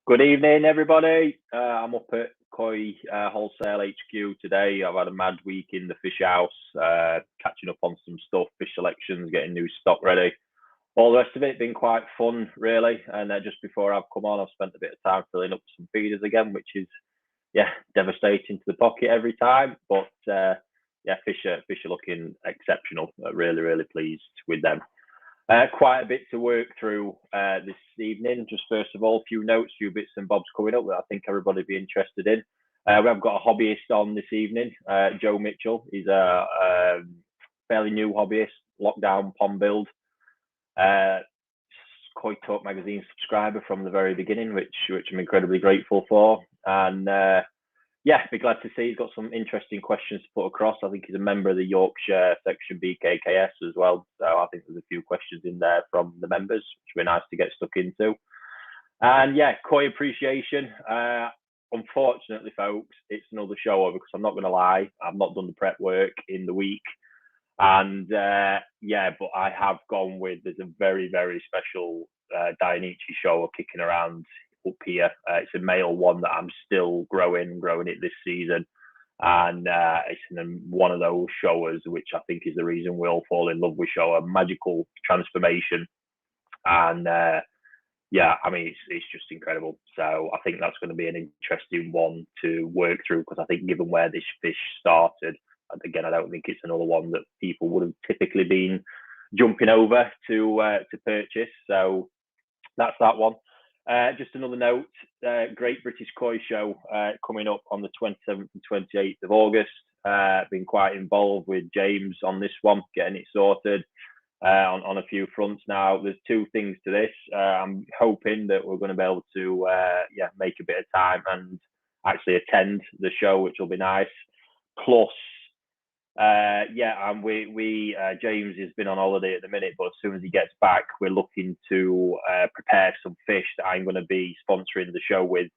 Good evening, everybody. I'm up at Koi Wholesale HQ today. I've had a mad week in the fish house, catching up on some stuff, fish selections, getting new stock ready. All the rest of it been quite fun, really. And just before I've come on, I've spent a bit of time filling up some feeders again, which is, yeah, devastating to the pocket every time. But yeah, fish are looking exceptional. Really pleased with them. Quite a bit to work through this evening. Just first of all, a few notes, few bits and bobs coming up that I think everybody will be interested in. We have got a hobbyist on this evening, Joe Mitchell. He's a fairly new hobbyist, lockdown pond build. Koi Talk magazine subscriber from the very beginning, which I'm incredibly grateful for. And yeah, be glad to see he's got some interesting questions to put across. I think he's a member of the Yorkshire section BKKS as well. So I think there's a few questions in there from the members, which would be nice to get stuck into. And yeah, Koi appreciation. Unfortunately, folks, it's another show over because I'm not going to lie, I've not done the prep work in the week. And yeah, but I have gone with, there's a very special Dianichi show kicking around up here. It's a male one that I'm still growing it this season. And it's one of those showers, which I think is the reason we all fall in love with show, a magical transformation. And yeah, I mean, it's just incredible. So I think that's going to be an interesting one to work through because I think given where this fish started, again, I don't think it's another one that people would have typically been jumping over to purchase. So that's that one. Just another note, Great British Koi Show coming up on the 27th and 28th of August. Been quite involved with James on this one, getting it sorted on a few fronts now. There's two things to this. I'm hoping that we're going to be able to yeah, make a bit of time and actually attend the show, which will be nice. Plus, yeah, and we James has been on holiday at the minute, but as soon as he gets back, we're looking to prepare some fish that I'm going to be sponsoring the show with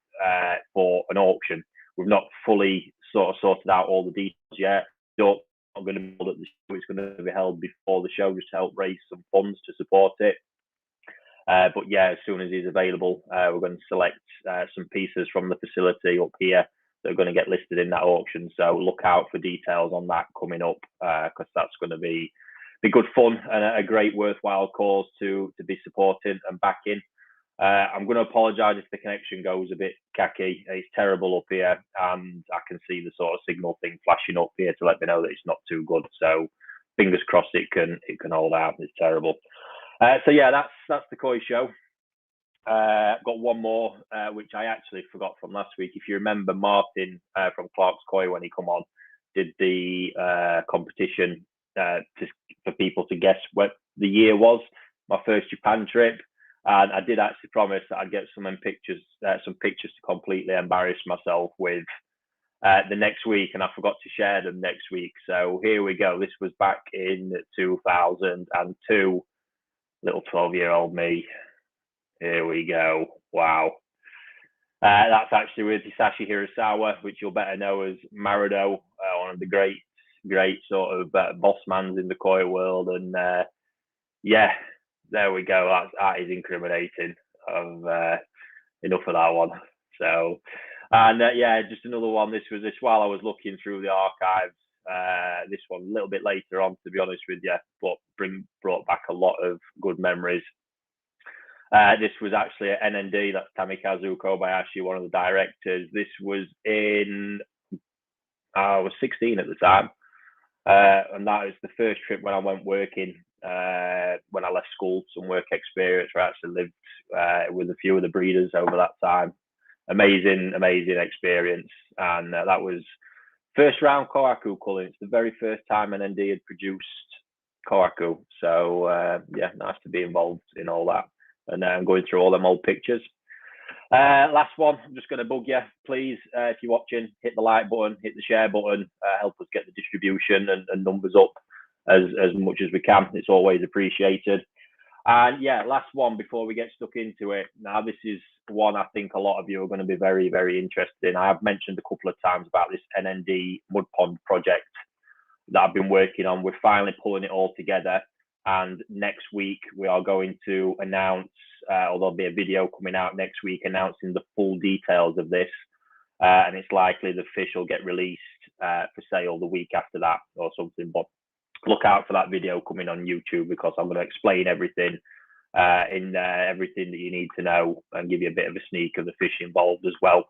for an auction. We've not fully sort of sorted out all the details yet. Not going to be held at the show. It's going to be held before the show just to help raise some funds to support it. But yeah, as soon as he's available, we're going to select some pieces from the facility up here that are going to get listed in that auction. So look out for details on that coming up because that's going to be good fun and a great worthwhile cause to be supporting and backing. I'm going to apologise if the connection goes a bit cacky. It's terrible up here, and I can see the sort of signal thing flashing up here to let me know that it's not too good. So fingers crossed it can hold out. It's terrible. So yeah, that's the Koi show. Got one more, which I actually forgot from last week. If you remember, Martin from Clark's Koi, when he come on, did the competition for people to guess what the year was. My first Japan trip, and I did actually promise that I'd get some pictures to completely embarrass myself with the next week, and I forgot to share them next week. So here we go. This was back in 2002. Little 12-year-old me. Here we go. Wow. That's actually with Hisashi Hirasawa, which you'll better know as Marido, one of the great sort of boss mans in the koi world. And yeah, there we go. That is incriminating. Enough of that one. So, and yeah, just another one. This was while I was looking through the archives. This one a little bit later on, to be honest with you, but brought back a lot of good memories. This was actually at NND, that's Tamikazu Kobayashi, one of the directors. This was I was 16 at the time. And that was the first trip when I went working, when I left school, some work experience where I actually lived with a few of the breeders over that time. Amazing experience. And that was first round Kohaku culling. It's the very first time NND had produced Kohaku. So yeah, nice to be involved in all that. And I'm going through all them old pictures. Last one, I'm just going to bug you. Please, if you're watching, hit the like button, hit the share button, help us get the distribution and numbers up as much as we can. It's always appreciated. And yeah, last one before we get stuck into it. Now, this is one I think a lot of you are going to be very interested in. I have mentioned a couple of times about this NND mud pond project that I've been working on. We're finally pulling it all together. And next week, we are going to announce or there'll be a video coming out next week announcing the full details of this. And it's likely the fish will get released for sale the week after that or something. But look out for that video coming on YouTube, because I'm going to explain everything in there, everything that you need to know, and give you a bit of a sneak of the fish involved as well.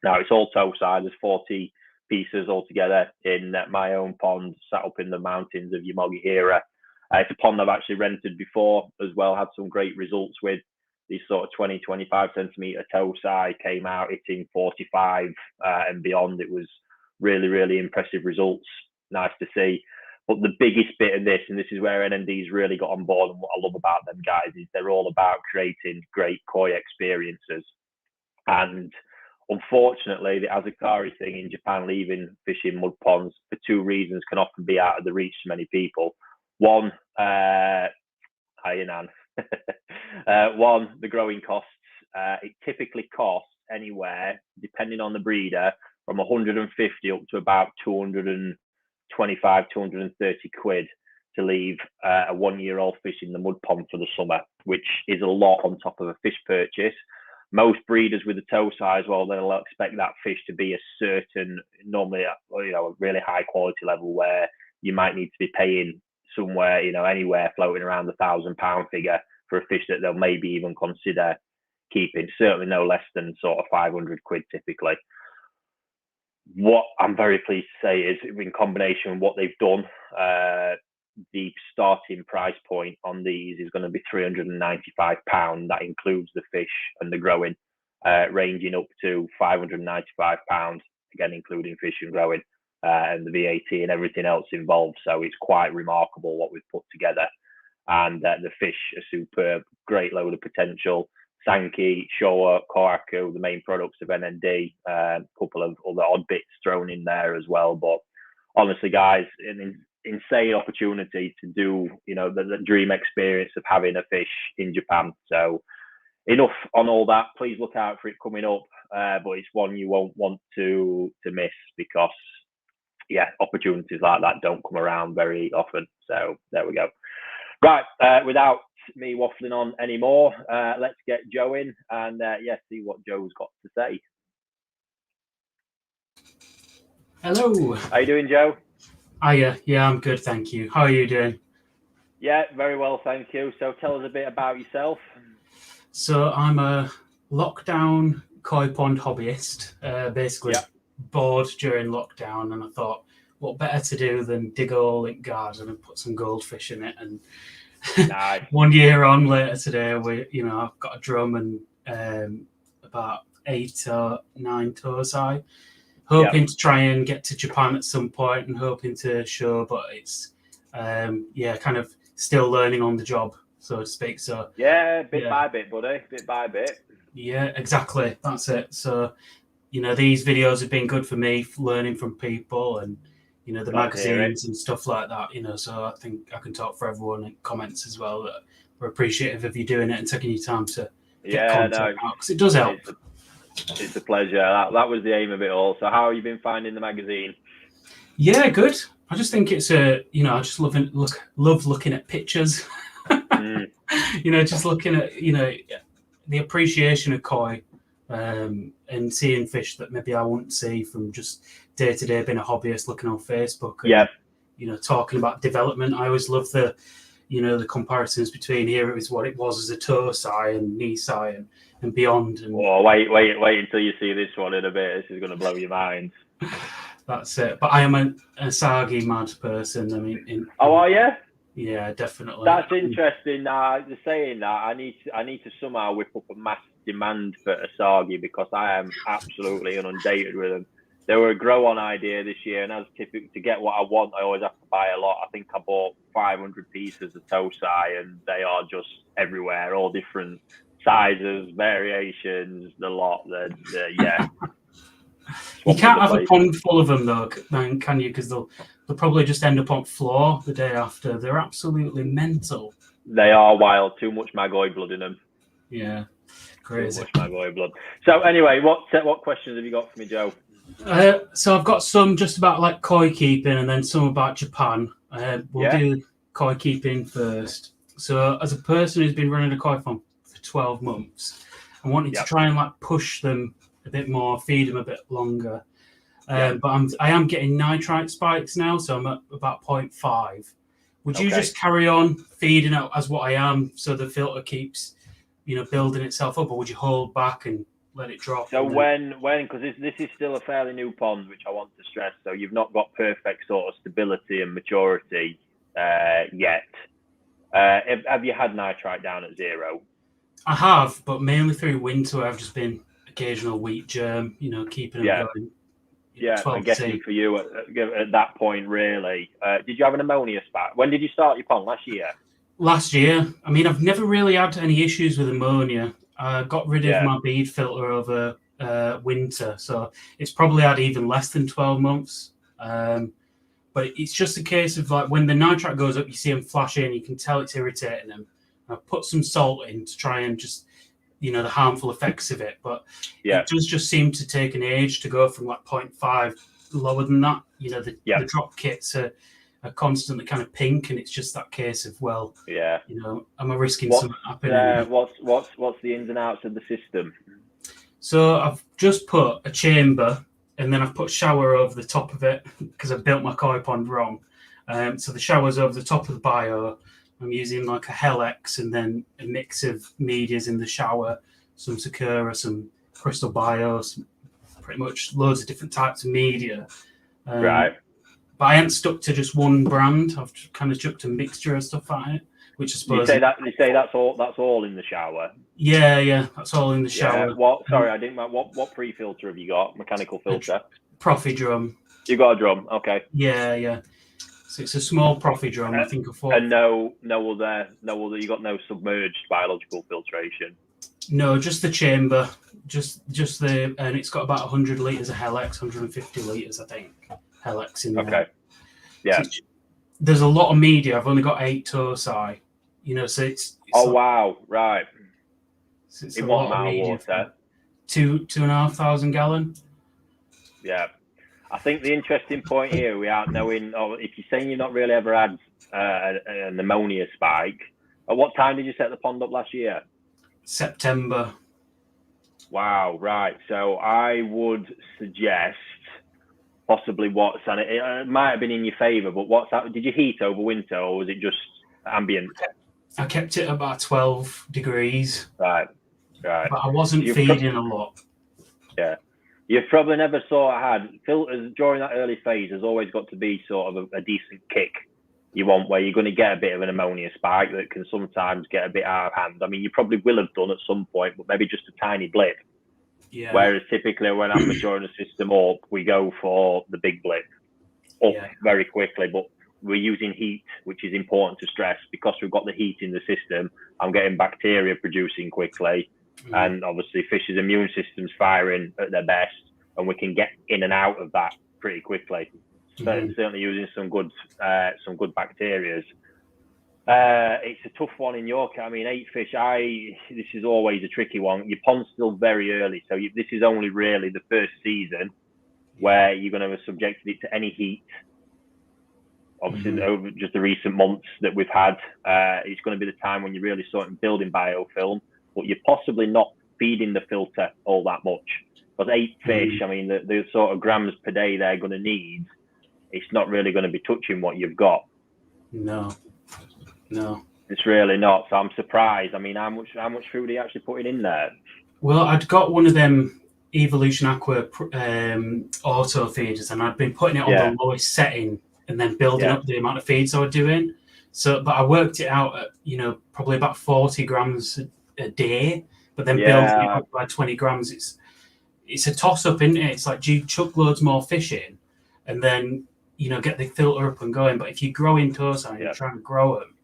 Now, it's all toe side. There's 40 pieces altogether in my own pond, sat up in the mountains of Nottinghamshire. It's a pond I've actually rented before as well, had some great results with. These sort of 20, 25 centimetre toe size came out hitting 45 and beyond. It was really, really impressive results. Nice to see. But the biggest bit of this, and this is where NMD's really got on board, and what I love about them guys, is they're all about creating great koi experiences. And unfortunately, the Azakari thing in Japan, leaving fish in mud ponds for two reasons, can often be out of the reach to many people. One, hi Nan. One, the growing costs. It typically costs anywhere, depending on the breeder, from 150 up to about 225, 230 quid to leave a 1-year-old fish in the mud pond for the summer, which is a lot on top of a fish purchase. Most breeders with the toe size, well, they'll expect that fish to be a certain, normally, a really high quality level where you might need to be paying somewhere, anywhere floating around the £1,000 figure for a fish that they'll maybe even consider keeping. Certainly no less than sort of 500 quid typically. What I'm very pleased to say is, in combination with what they've done, the starting price point on these is going to be £395. That includes the fish and the growing, ranging up to £595, again, including fish and growing, and the VAT and everything else involved. So it's quite remarkable what we've put together. And the fish are superb, great load of potential. Sankey, Showa, Kohaku, the main products of NND, a couple of other odd bits thrown in there as well. But honestly, guys, an insane opportunity to do, the dream experience of having a fish in Japan. So enough on all that. Please look out for it coming up. But it's one you won't want to miss, because, opportunities like that don't come around very often. So there we go. Right, without me waffling on anymore, let's get Joe in and see what Joe's got to say. Hello. How you doing, Joe? Yeah, I'm good, thank you. How are you doing? Yeah, very well, thank you. So tell us a bit about yourself. So I'm a lockdown koi pond hobbyist, basically bored during lockdown, and I thought, what better to do than dig a hole in garden and put some goldfish in it. And nice. 1 year on later today, I've got a drum and about 8 or 9 toes high. Hoping to try and get to Japan at some point and hoping to show, but it's kind of still learning on the job, so to speak. So bit by bit, buddy, bit by bit. Yeah, exactly. That's it. So, these videos have been good for me, learning from people and, the magazines and stuff like that, so I think I can talk for everyone in comments as well that we're appreciative of you doing it and taking your time to get content out, because it does help. It's a pleasure. That was the aim of it all. So how have you been finding the magazine? Yeah, good. I just think it's I just love looking at pictures. Just looking at, the appreciation of koi, and seeing fish that maybe I wouldn't see from just day to day being a hobbyist, looking on Facebook and, talking about development. I always love the comparisons between here. It was what it was as a toe size and knee size and beyond. And wait until you see this one in a bit. This is going to blow your mind. That's it. But I am a Sagi mad person. I mean, are you? Yeah, definitely. That's interesting. Just saying that, I need to somehow whip up a mass demand for Asagi, because I am absolutely inundated with them. They were a grow-on idea this year, and as typical, to get what I want, I always have to buy a lot. I think I bought 500 pieces of Tosai, and they are just everywhere, all different sizes, variations, the lot. You can't have a pond full of them, though, can you? Because they'll probably just end up on floor the day after. They're absolutely mental. They are wild. Too much Magoi blood in them. Yeah, crazy. Too much Magoi blood. So anyway, what questions have you got for me, Joe? So I've got some just about like koi keeping, and then some about Japan. We'll do koi keeping first. So as a person who's been running a koi farm for for 12 months. I wanted to try and like push them a bit more, feed them a bit longer. But I am getting nitrite spikes now, so I'm at about 0.5. Would you just carry on feeding it as what I am, so the filter keeps, building itself up, or would you hold back and let it drop? So because this is still a fairly new pond, which I want to stress, so you've not got perfect sort of stability and maturity yet. Have you had nitrite down at 0? I have, but mainly through winter. I've just been occasional wheat germ, keeping them going. Yeah, I'm guessing for you at that point, really. Did you have an ammonia spike? When did you start your pond? Last year? Last year. I mean, I've never really had any issues with ammonia. I got rid of my bead filter over winter, so it's probably had even less than 12 months. But it's just a case of like when the nitrite goes up, you see them flashing, you can tell it's irritating them. I put some salt in to try and just, the harmful effects of it. But it does just seem to take an age to go from like 0.5 lower than that. The drop kits are constantly kind of pink, and it's just that case of, am I risking something happening? What's the ins and outs of the system? So I've just put a chamber, and then I've put shower over the top of it because I built my koi pond wrong. So the shower's over the top of the bio. I'm using like a Helex and then a mix of medias in the shower, some Sakura, some Crystal Bios, pretty much loads of different types of media. Right. But I haven't stuck to just one brand. I've kind of chucked a mixture of stuff at it, which I suppose. You say that's all in the shower. Yeah, that's all in the shower. Sorry, I didn't. What pre-filter have you got? Mechanical filter. Profi drum. You got a drum, okay? Yeah. So it's a small Profi drum. I think and no other. You got no submerged biological filtration. No, just the chamber. Just and it's got about 100 litres of Helex, 150 litres, I think. Helex in there. Okay. Yeah. So there's a lot of media. I've only got 8 Tosai. So it's wow, right. So it's in a what lot amount of of media. water? 2,500 gallon. Yeah. I think the interesting point here, we aren't knowing, or if you're saying you've not really ever had an ammonia spike, at what time did you set the pond up last year? September. Wow, right. So I would suggest possibly and it might have been in your favour, but did you heat over winter, or was it just ambient? I kept it about 12 degrees. Right. But I wasn't feeding a lot. Yeah. You probably never saw I had filters during that early phase. There's always got to be sort of a decent kick you want, where you're going to get a bit of an ammonia spike that can sometimes get a bit out of hand. I mean, you probably will have done at some point, but maybe just a tiny blip. Yeah. Whereas typically when I'm maturing the system up, we go for the big blip up very quickly. But we're using heat, which is important to stress, because we've got the heat in the system. I'm getting bacteria producing quickly. And obviously fish's immune system's firing at their best, and we can get in and out of that pretty quickly. So certainly using some good bacterias. It's a tough one in York. I mean, 8 fish. This is always a tricky one. Your pond's still very early, so this is only really the first season where you're going to have subjected it to any heat. Obviously, over just the recent months that we've had, it's going to be the time when you're really starting building biofilm. But you're possibly not feeding the filter all that much. Because 8 fish, I mean, the sort of grams per day they're going to need, it's not really going to be touching what you've got. No. It's really not. So I'm surprised. I mean, how much food are you actually putting in there? Well, I'd got one of them Evolution Aqua auto feeders, and I'd been putting it on the lowest setting and then building up the amount of feeds I was doing. So, but I worked it out at, probably about 40 grams a day, but then building it up by 20 grams, it's a toss up, isn't it? It's like, do you chuck loads more fish in and then get the filter up and going? But if you grow in Tosai and you're trying to grow them,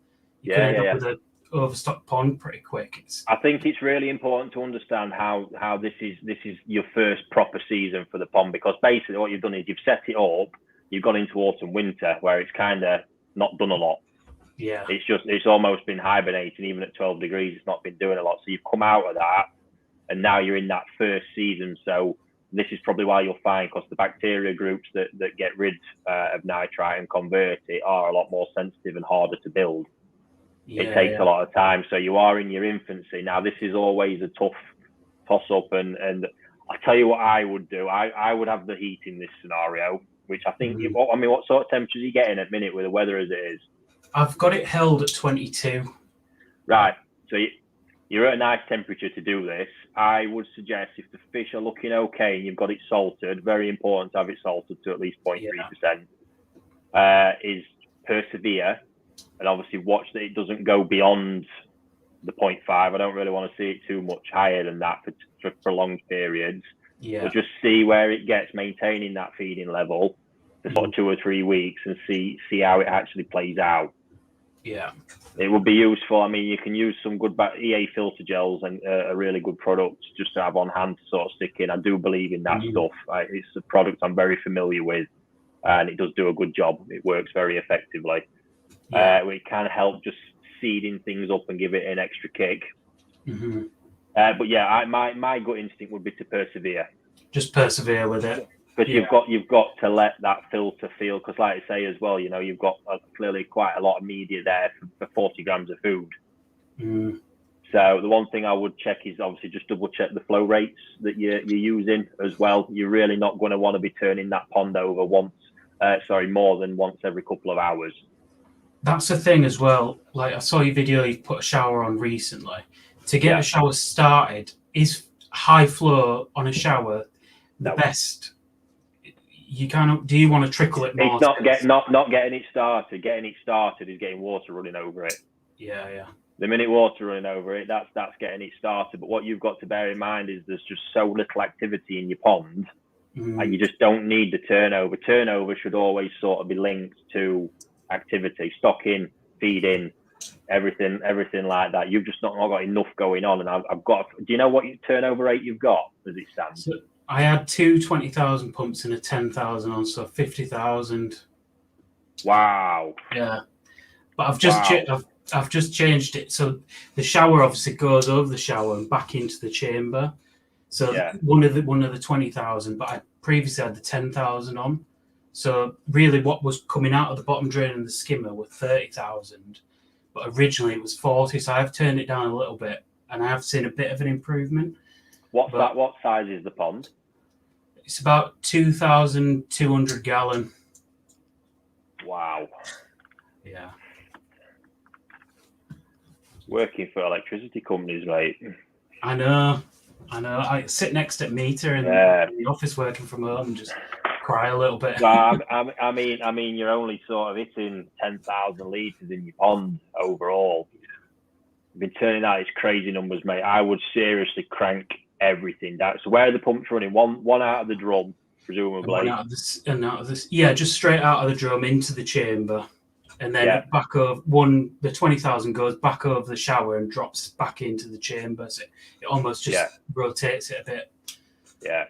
you can end up with an overstocked pond pretty quick. I think it's really important to understand how this is your first proper season for the pond, because basically what you've done is you've set it up, you've gone into autumn winter where it's kind of not done a lot. Yeah, it's almost been hibernating. Even at 12 degrees, it's not been doing a lot. So you've come out of that, and now you're in that first season. So this is probably why you'll find, because the bacteria groups that get rid of nitrite and convert it are a lot more sensitive and harder to build. it takes a lot of time. So you are in your infancy. Now, this is always a tough toss-up, and I'll tell you what I would do. I would have the heat in this scenario, which I think, I mean, what sort of temperatures are you getting at the minute with the weather as it is? I've got it held at 22. Right. So you're at a nice temperature to do this. I would suggest if the fish are looking okay and you've got it salted, very important to have it salted to at least 0.3%, is persevere and obviously watch that it doesn't go beyond the 0.5. I don't really want to see it too much higher than that for prolonged periods. So just see where it gets, maintaining that feeding level for sort of 2 or 3 weeks and see how it actually plays out. Yeah. It would be useful. I mean, you can use some good EA filter gels and a really good product just to have on hand to sort of stick in. I do believe in that stuff. It's a product I'm very familiar with, and it does do a good job. It works very effectively. It can help just seeding things up and give it an extra kick. But yeah, my gut instinct would be to persevere. Just persevere with it. Because you've got to let that filter feel, because like I say as well, you know, you've got clearly quite a lot of media there for 40 grams of food. So the one thing I would check is obviously just double check the flow rates that you're using as well. You're really not going to want to be turning that pond over more than once every couple of hours. That's the thing as well. Like I saw your video, you put a shower on recently. To get a shower started, is high flow on a shower the best? Do you want to trickle it more? It's not getting it started. Getting it started is getting water running over it. Yeah. The minute water running over it, that's getting it started. But what you've got to bear in mind is there's just so little activity in your pond, and you just don't need the turnover. Turnover should always sort of be linked to activity, stocking, feeding, everything like that. You've just not got enough going on. And I've got. Do you know what turnover rate you've got as it stands? So I had two 20,000 pumps and a 10,000 on, so 50,000. Wow. Yeah, but I've just changed it. So the shower obviously goes over the shower and back into the chamber. So one of the 20,000, but I previously had the 10,000 on. So really, what was coming out of the bottom drain and the skimmer were 30,000, but originally it was 40. So I've turned it down a little bit, and I have seen a bit of an improvement. What size is the pond? It's about 2,200 gallon. Wow. Yeah. Working for electricity companies, mate. I know. I sit next to a meter in the office working from home and just cry a little bit. Well, I mean, you're only sort of hitting 10,000 litres in your pond overall. You've been turning out these crazy numbers, mate. I would seriously crank everything down. So where are the pumps running? One out of the drum, presumably. One out of this. Yeah, just straight out of the drum into the chamber, and then back over the 20,000 goes back over the shower and drops back into the chamber. So it almost just rotates it a bit. Yeah,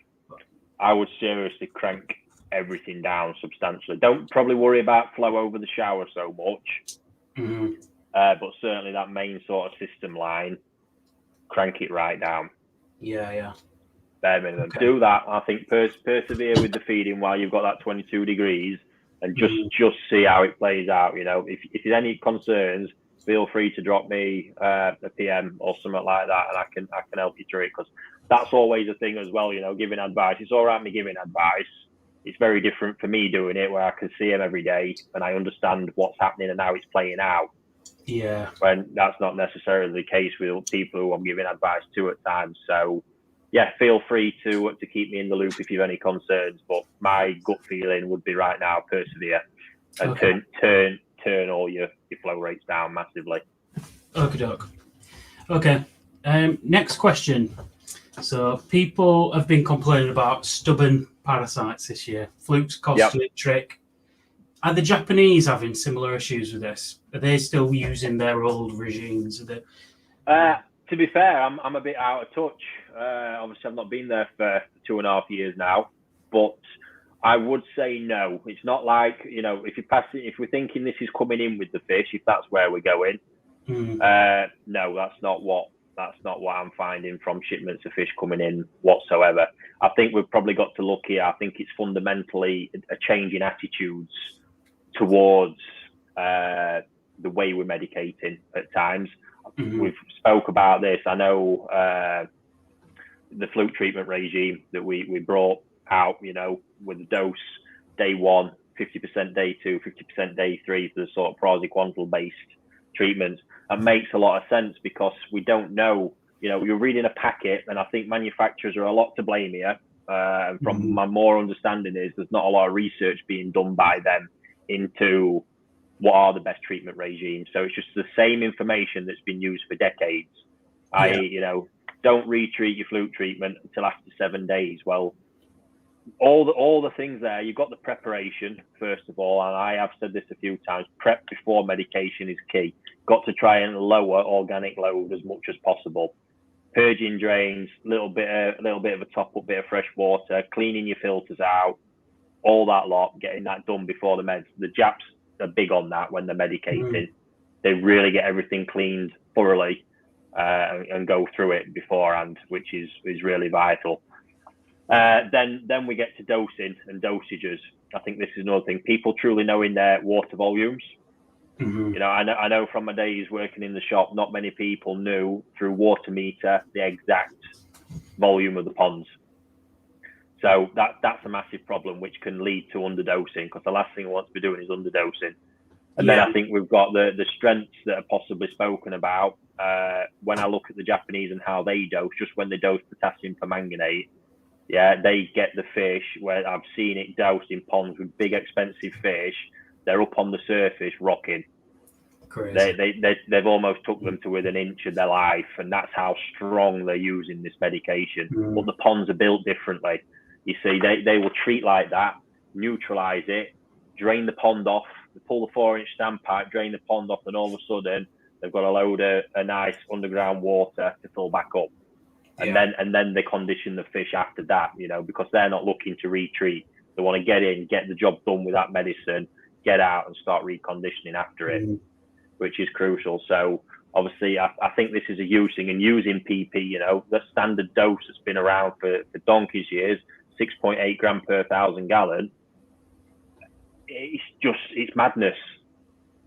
I would seriously crank everything down substantially. Don't probably worry about flow over the shower so much, but certainly that main sort of system line, crank it right down. Yeah. Bare minimum. Okay. Do that. I think persevere with the feeding while you've got that 22 degrees, and just see how it plays out. You know, if there's any concerns, feel free to drop me a PM or something like that, and I can help you through it, because that's always a thing as well. You know, giving advice. It's all right me giving advice. It's very different for me doing it, where I can see him every day and I understand what's happening and how it's playing out. Yeah. When that's not necessarily the case with people who I'm giving advice to at times. So, yeah, feel free to keep me in the loop if you have any concerns. But my gut feeling would be right now, persevere and turn all your flow rates down massively. Okay. Next question. So people have been complaining about stubborn parasites this year. Flukes, costly, trick. Are the Japanese having similar issues with this? Are they still using their old regimes? To be fair, I'm a bit out of touch. Obviously, I've not been there for 2.5 years now, but I would say no. It's not like, you know, if we're thinking this is coming in with the fish, if that's where we're going, no, that's not what I'm finding from shipments of fish coming in whatsoever. I think we've probably got to look here. I think it's fundamentally a change in attitudes towards the way we're medicating at times. We've spoke about this. I know the fluke treatment regime that we brought out, with the dose day 1, 50% day 2, 50% day 3 for the sort of praziquantel based treatments. That makes a lot of sense because we don't know, you're reading a packet, and I think manufacturers are a lot to blame here. From my more understanding is there's not a lot of research being done by them into what are the best treatment regimes. So it's just the same information that's been used for decades. Don't retreat your fluke treatment until after 7 days. Well, all the things there, you've got the preparation, first of all, and I have said this a few times, prep before medication is key. Got to try and lower organic load as much as possible. Purging drains, little bit of a top-up, bit of fresh water, cleaning your filters out, all that lot, getting that done before the meds. The Japs are big on that when they're medicating. They really get everything cleaned thoroughly and go through it beforehand, which is really vital. Then we get to dosing and dosages. I think this is another thing. People truly knowing their water volumes. I know from my days working in the shop, not many people knew through water meter the exact volume of the ponds. So that's a massive problem, which can lead to underdosing, because the last thing I want to be doing is underdosing. And then I think we've got the strengths that are possibly spoken about. When I look at the Japanese and how they dose, just when they dose potassium permanganate, they get the fish where I've seen it dosed in ponds with big expensive fish. They're up on the surface rocking. Crazy. They've almost took them to within an inch of their life, and that's how strong they're using this medication. But the ponds are built differently. You see, they will treat like that, neutralize it, drain the pond off, pull the 4-inch standpipe, drain the pond off, and all of a sudden they've got a load of a nice underground water to fill back up. And then they condition the fish after that, because they're not looking to retreat. They want to get in, get the job done with that medicine, get out and start reconditioning after it, which is crucial. So obviously I think this is a huge thing, and using PP, the standard dose that's been around for donkey's years, 6.8 gram per 1,000 gallon. It's madness.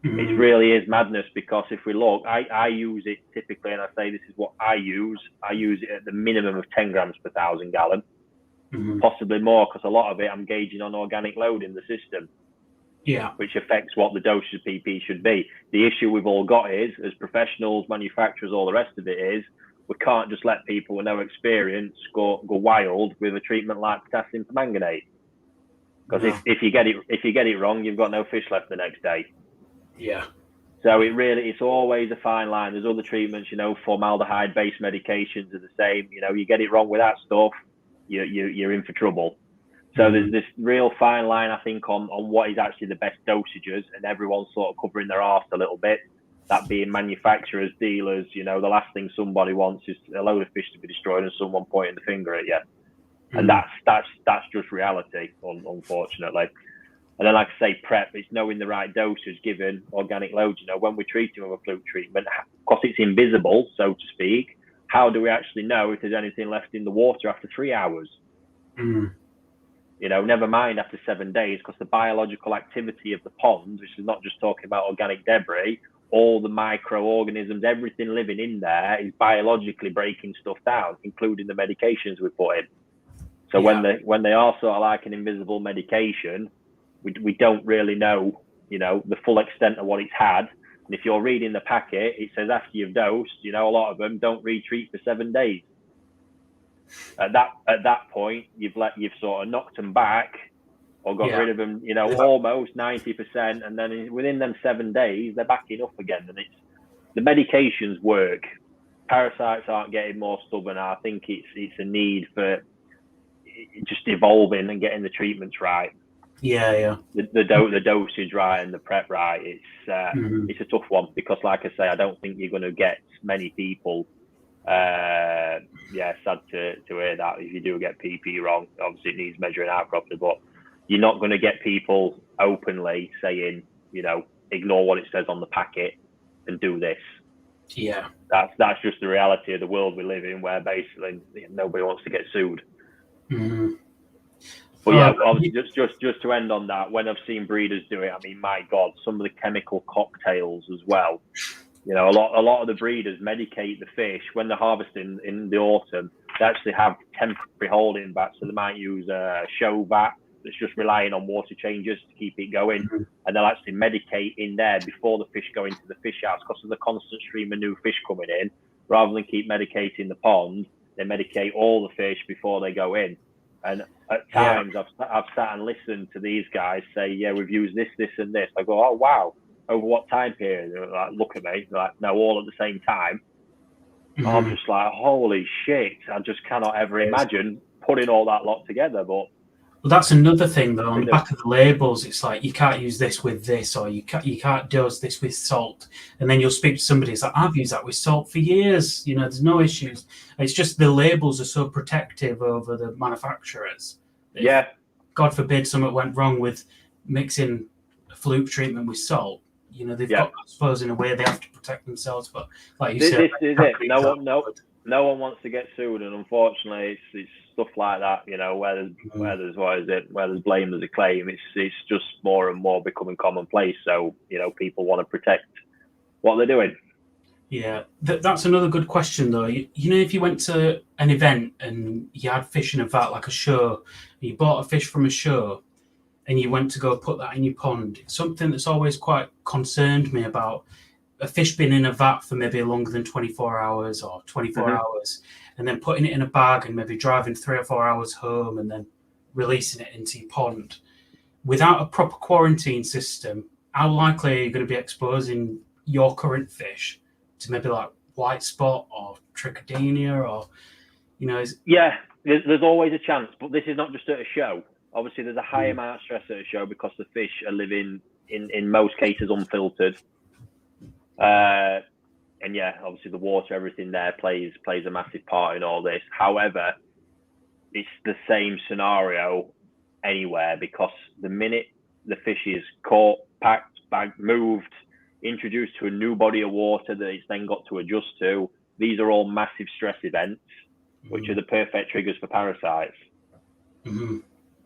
It really is madness, because if we look, I use it typically, and I say this is what I use it at the minimum of 10 grams per 1,000 gallon, possibly more, because a lot of it I'm gauging on organic load in the system, which affects what the dosage of PP should be. The issue we've all got is, as professionals, manufacturers, all the rest of it is, we can't just let people with no experience go wild with a treatment like potassium permanganate, because if you get it wrong, you've got no fish left the next day. So it's always a fine line. There's other treatments, formaldehyde-based medications are the same. You get it wrong with that stuff, you're in for trouble. So there's this real fine line, I think, on what is actually the best dosages, and everyone's sort of covering their arse a little bit. That being manufacturers, dealers, the last thing somebody wants is a load of fish to be destroyed and someone pointing the finger at you. And that's just reality, unfortunately. And then, like I say, prep, it's knowing the right dosage given organic loads. When we're treating with a fluke treatment, because it's invisible, so to speak, how do we actually know if there's anything left in the water after 3 hours? Never mind after 7 days, because the biological activity of the pond, which is not just talking about organic debris, all the microorganisms, everything living in there is biologically breaking stuff down, including the medications we put in. So when they are sort of like an invisible medication, we don't really know, the full extent of what it's had. And if you're reading the packet, it says after you've dosed, a lot of them don't retreat for 7 days. At that point, you've sort of knocked them back or got rid of them, almost 90%, and then within them 7 days, they're backing up again. And the medications work. Parasites aren't getting more stubborn. I think it's a need for just evolving and getting the treatments right. The dosage right and the prep right. It's a tough one, because, like I say, I don't think you're going to get many people. Sad to hear that if you do get PP wrong. Obviously, it needs measuring out properly, but you're not going to get people openly saying, ignore what it says on the packet and do this. That's just the reality of the world we live in, where basically nobody wants to get sued. But yeah, obviously, just to end on that, when I've seen breeders do it, I mean, my God, some of the chemical cocktails as well. You know, a lot of the breeders medicate the fish when they're harvesting in the autumn. They actually have temporary holding vats, so they might use a show vat that's just relying on water changes to keep it going, and they'll actually medicate in there before the fish go into the fish house because of the constant stream of new fish coming in. Rather than keep medicating the pond, they medicate all the fish before they go in. And at times, I've sat and listened to these guys say, "Yeah, we've used this, this, and this." I go, "Oh wow, over what time period?" They're like, look at me, they're like, "No, all at the same time." I'm just like, holy shit! I just cannot ever imagine putting all that lot together. But well, that's another thing though. On the back of the labels, it's like you can't use this with this, or you can't dose this with salt. And then you'll speak to somebody who's like, "I've used that with salt for years. You know, there's no issues." It's just the labels are so protective over the manufacturers. Yeah. If, God forbid, something went wrong with mixing a fluke treatment with salt. You know, they've got, I suppose, in a way, they have to protect themselves. But like you said, this is it. No one wants to get sued, and unfortunately, it's stuff like that. You know, where there's blame, there's a claim. It's just more and more becoming commonplace. So you know, people want to protect what they're doing. Yeah, that's another good question though. You know, if you went to an event and you had fish in a vat, like a show, you bought a fish from a show, and you went to go put that in your pond, something that's always quite concerned me about a fish being in a vat for maybe longer than 24 hours or 24 hours, and then putting it in a bag and maybe driving 3 or 4 hours home and then releasing it into your pond. Without a proper quarantine system, how likely are you going to be exposing your current fish to maybe like white spot or trichodina or, you know? There's always a chance, but this is not just at a show. Obviously, there's a high amount of stress at a show because the fish are living, in most cases, unfiltered. And yeah, obviously the water, everything there plays a massive part in all this. However, it's the same scenario anywhere because the minute the fish is caught, packed, bagged, moved, introduced to a new body of water that it's then got to adjust to, these are all massive stress events, which are the perfect triggers for parasites.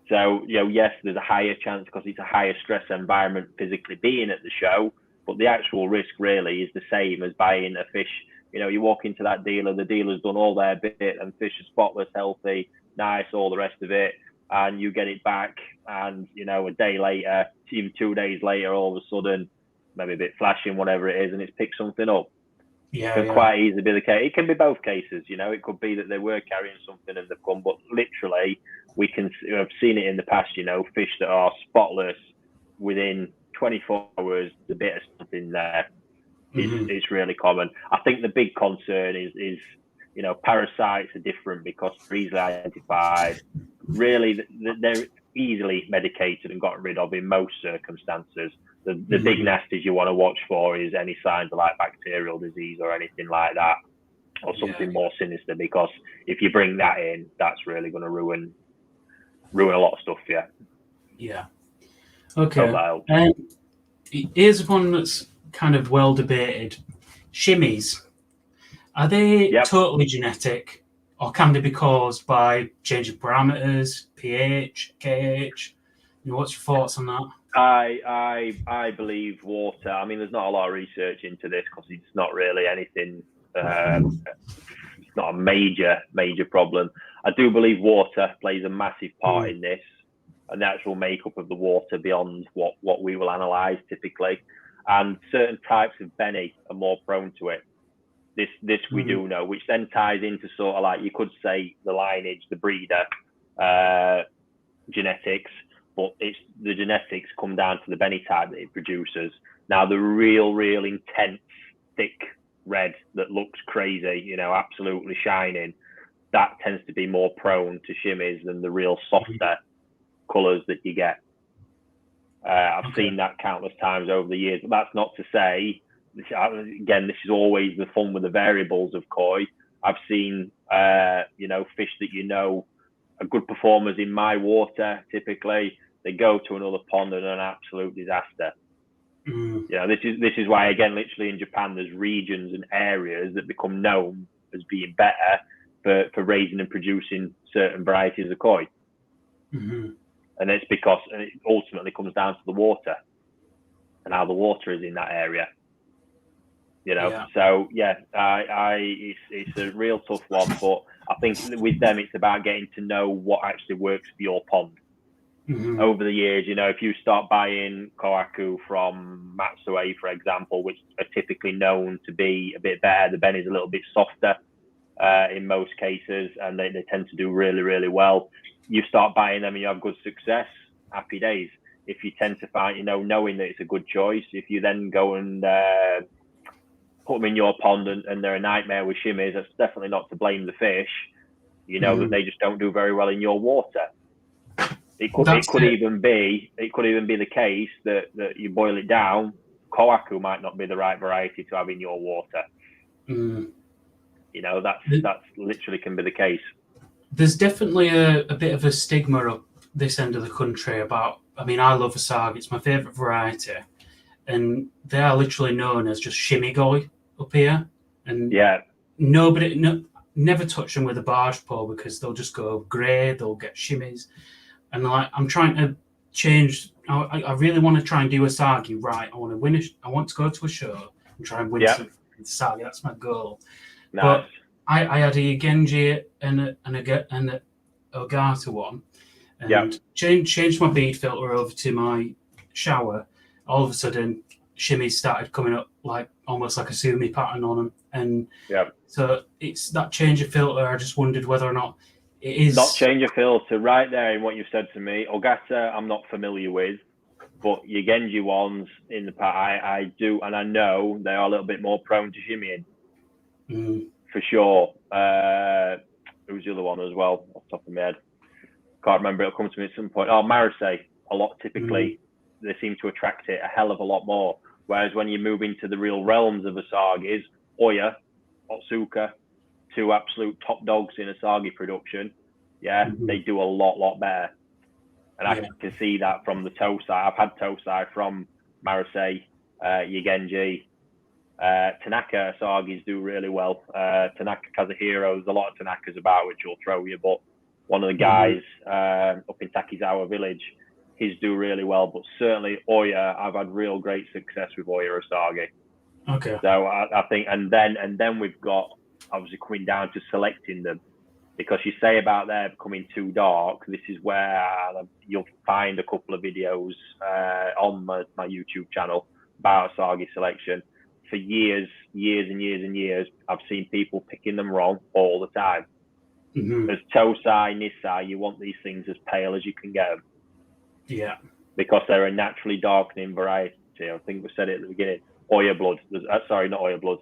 So, you know, yes, there's a higher chance because it's a higher stress environment physically being at the show, but the actual risk really is the same as buying a fish. You know, you walk into that dealer, the dealer's done all their bit and fish is spotless, healthy, nice, all the rest of it. And you get it back and, you know, a day later, even 2 days later, all of a sudden, maybe a bit flashing, whatever it is, and it's picked something up. It can quite easily be the case. It can be both cases, you know. It could be that they were carrying something and they've come, but literally, I've seen it in the past, you know, fish that are spotless within 24 hours, the bit of stuff in there is really common. I think the big concern is you know, parasites are different because they're easily identified. Really, they're easily medicated and got rid of in most circumstances. The big nasties you want to watch for is any signs of like bacterial disease or anything like that, or something more sinister, because if you bring that in, that's really going to ruin a lot of stuff. Yeah. Okay. Here's one that's kind of well debated. Shimmies, are they totally genetic, or can they be caused by changing parameters, pH, KH? You know, what's your thoughts on that? I believe water. I mean, there's not a lot of research into this because it's not really anything. It's not a major problem. I do believe water plays a massive part in this, and the actual makeup of the water beyond what we will analyse typically. And certain types of Benny are more prone to it. This we do know, which then ties into sort of like, you could say, the lineage, the breeder genetics, but it's the genetics come down to the Benny type that it produces. Now, the real intense, thick red that looks crazy, you know, absolutely shining, that tends to be more prone to shimmies than the real softer colours that you get. I've seen that countless times over the years, but that's not to say, again, this is always the fun with the variables of koi. I've seen, you know, fish that, you know, are good performers in my water. Typically, they go to another pond and an absolute disaster. You know, this is why, again, literally in Japan, there's regions and areas that become known as being better for raising and producing certain varieties of koi. And it's because it ultimately comes down to the water and how the water is in that area. So it's a real tough one, but I think with them it's about getting to know what actually works for your pond. Over the years, if you start buying kohaku from Matsue, for example, which are typically known to be a bit better, the benny's a little bit softer in most cases, and they tend to do really, really well. You start buying them and you have good success, happy days. If you tend to find, knowing that it's a good choice, if you then go and put them in your pond and they're a nightmare with shimmies, that's definitely not to blame the fish. That they just don't do very well in your water. It could even be the case that you boil it down, kohaku might not be the right variety to have in your water. That's literally can be the case. There's definitely a bit of a stigma up this end of the country about, I love asagi, it's my favourite variety, and they are literally known as just shimmy goi up here, and never touch them with a barge pole because they'll just go grey, they'll get shimmies, and I'm trying to change. I really want to try and do asagi right. I want to go to a show and try and win some asagi. That's my goal. Nice. But I had a Genji and a Ogata one, and changed my bead filter over to my shower. All of a sudden, shimmies started coming up almost like a sumi pattern on them, and so it's that change of filter. I just wondered whether or not it is not change of filter. Right there in what you said to me, Ogata, I'm not familiar with, but your Genji ones in the pattern, I do, and I know they are a little bit more prone to shimmying. For sure. Who's the other one as well? Off the top of my head, can't remember. It'll come to me at some point. Oh, Marase. A lot typically, they seem to attract it a hell of a lot more. Whereas when you move into the real realms of asagis, Oya, Otsuka, two absolute top dogs in asagi production. They do a lot better. And I can see that from the Tosai. I've had Tosai from Marase, Yagenji. Tanaka asagis do really well. Tanaka Kazuhiro, there's a lot of Tanakas about which will throw you, but one of the guys up in Takizawa village, his do really well. But certainly Oya, I've had real great success with Oya asagi. Okay. So I think, and then we've got obviously coming down to selecting them, because you say about them becoming too dark. This is where you'll find a couple of videos on my YouTube channel about asagi selection. For years and years, I've seen people picking them wrong all the time. As Tosai, Nisai, you want these things as pale as you can get them. Yeah. Because they're a naturally darkening variety. I think we said it at the beginning. Oya blood. Sorry, not Oya blood.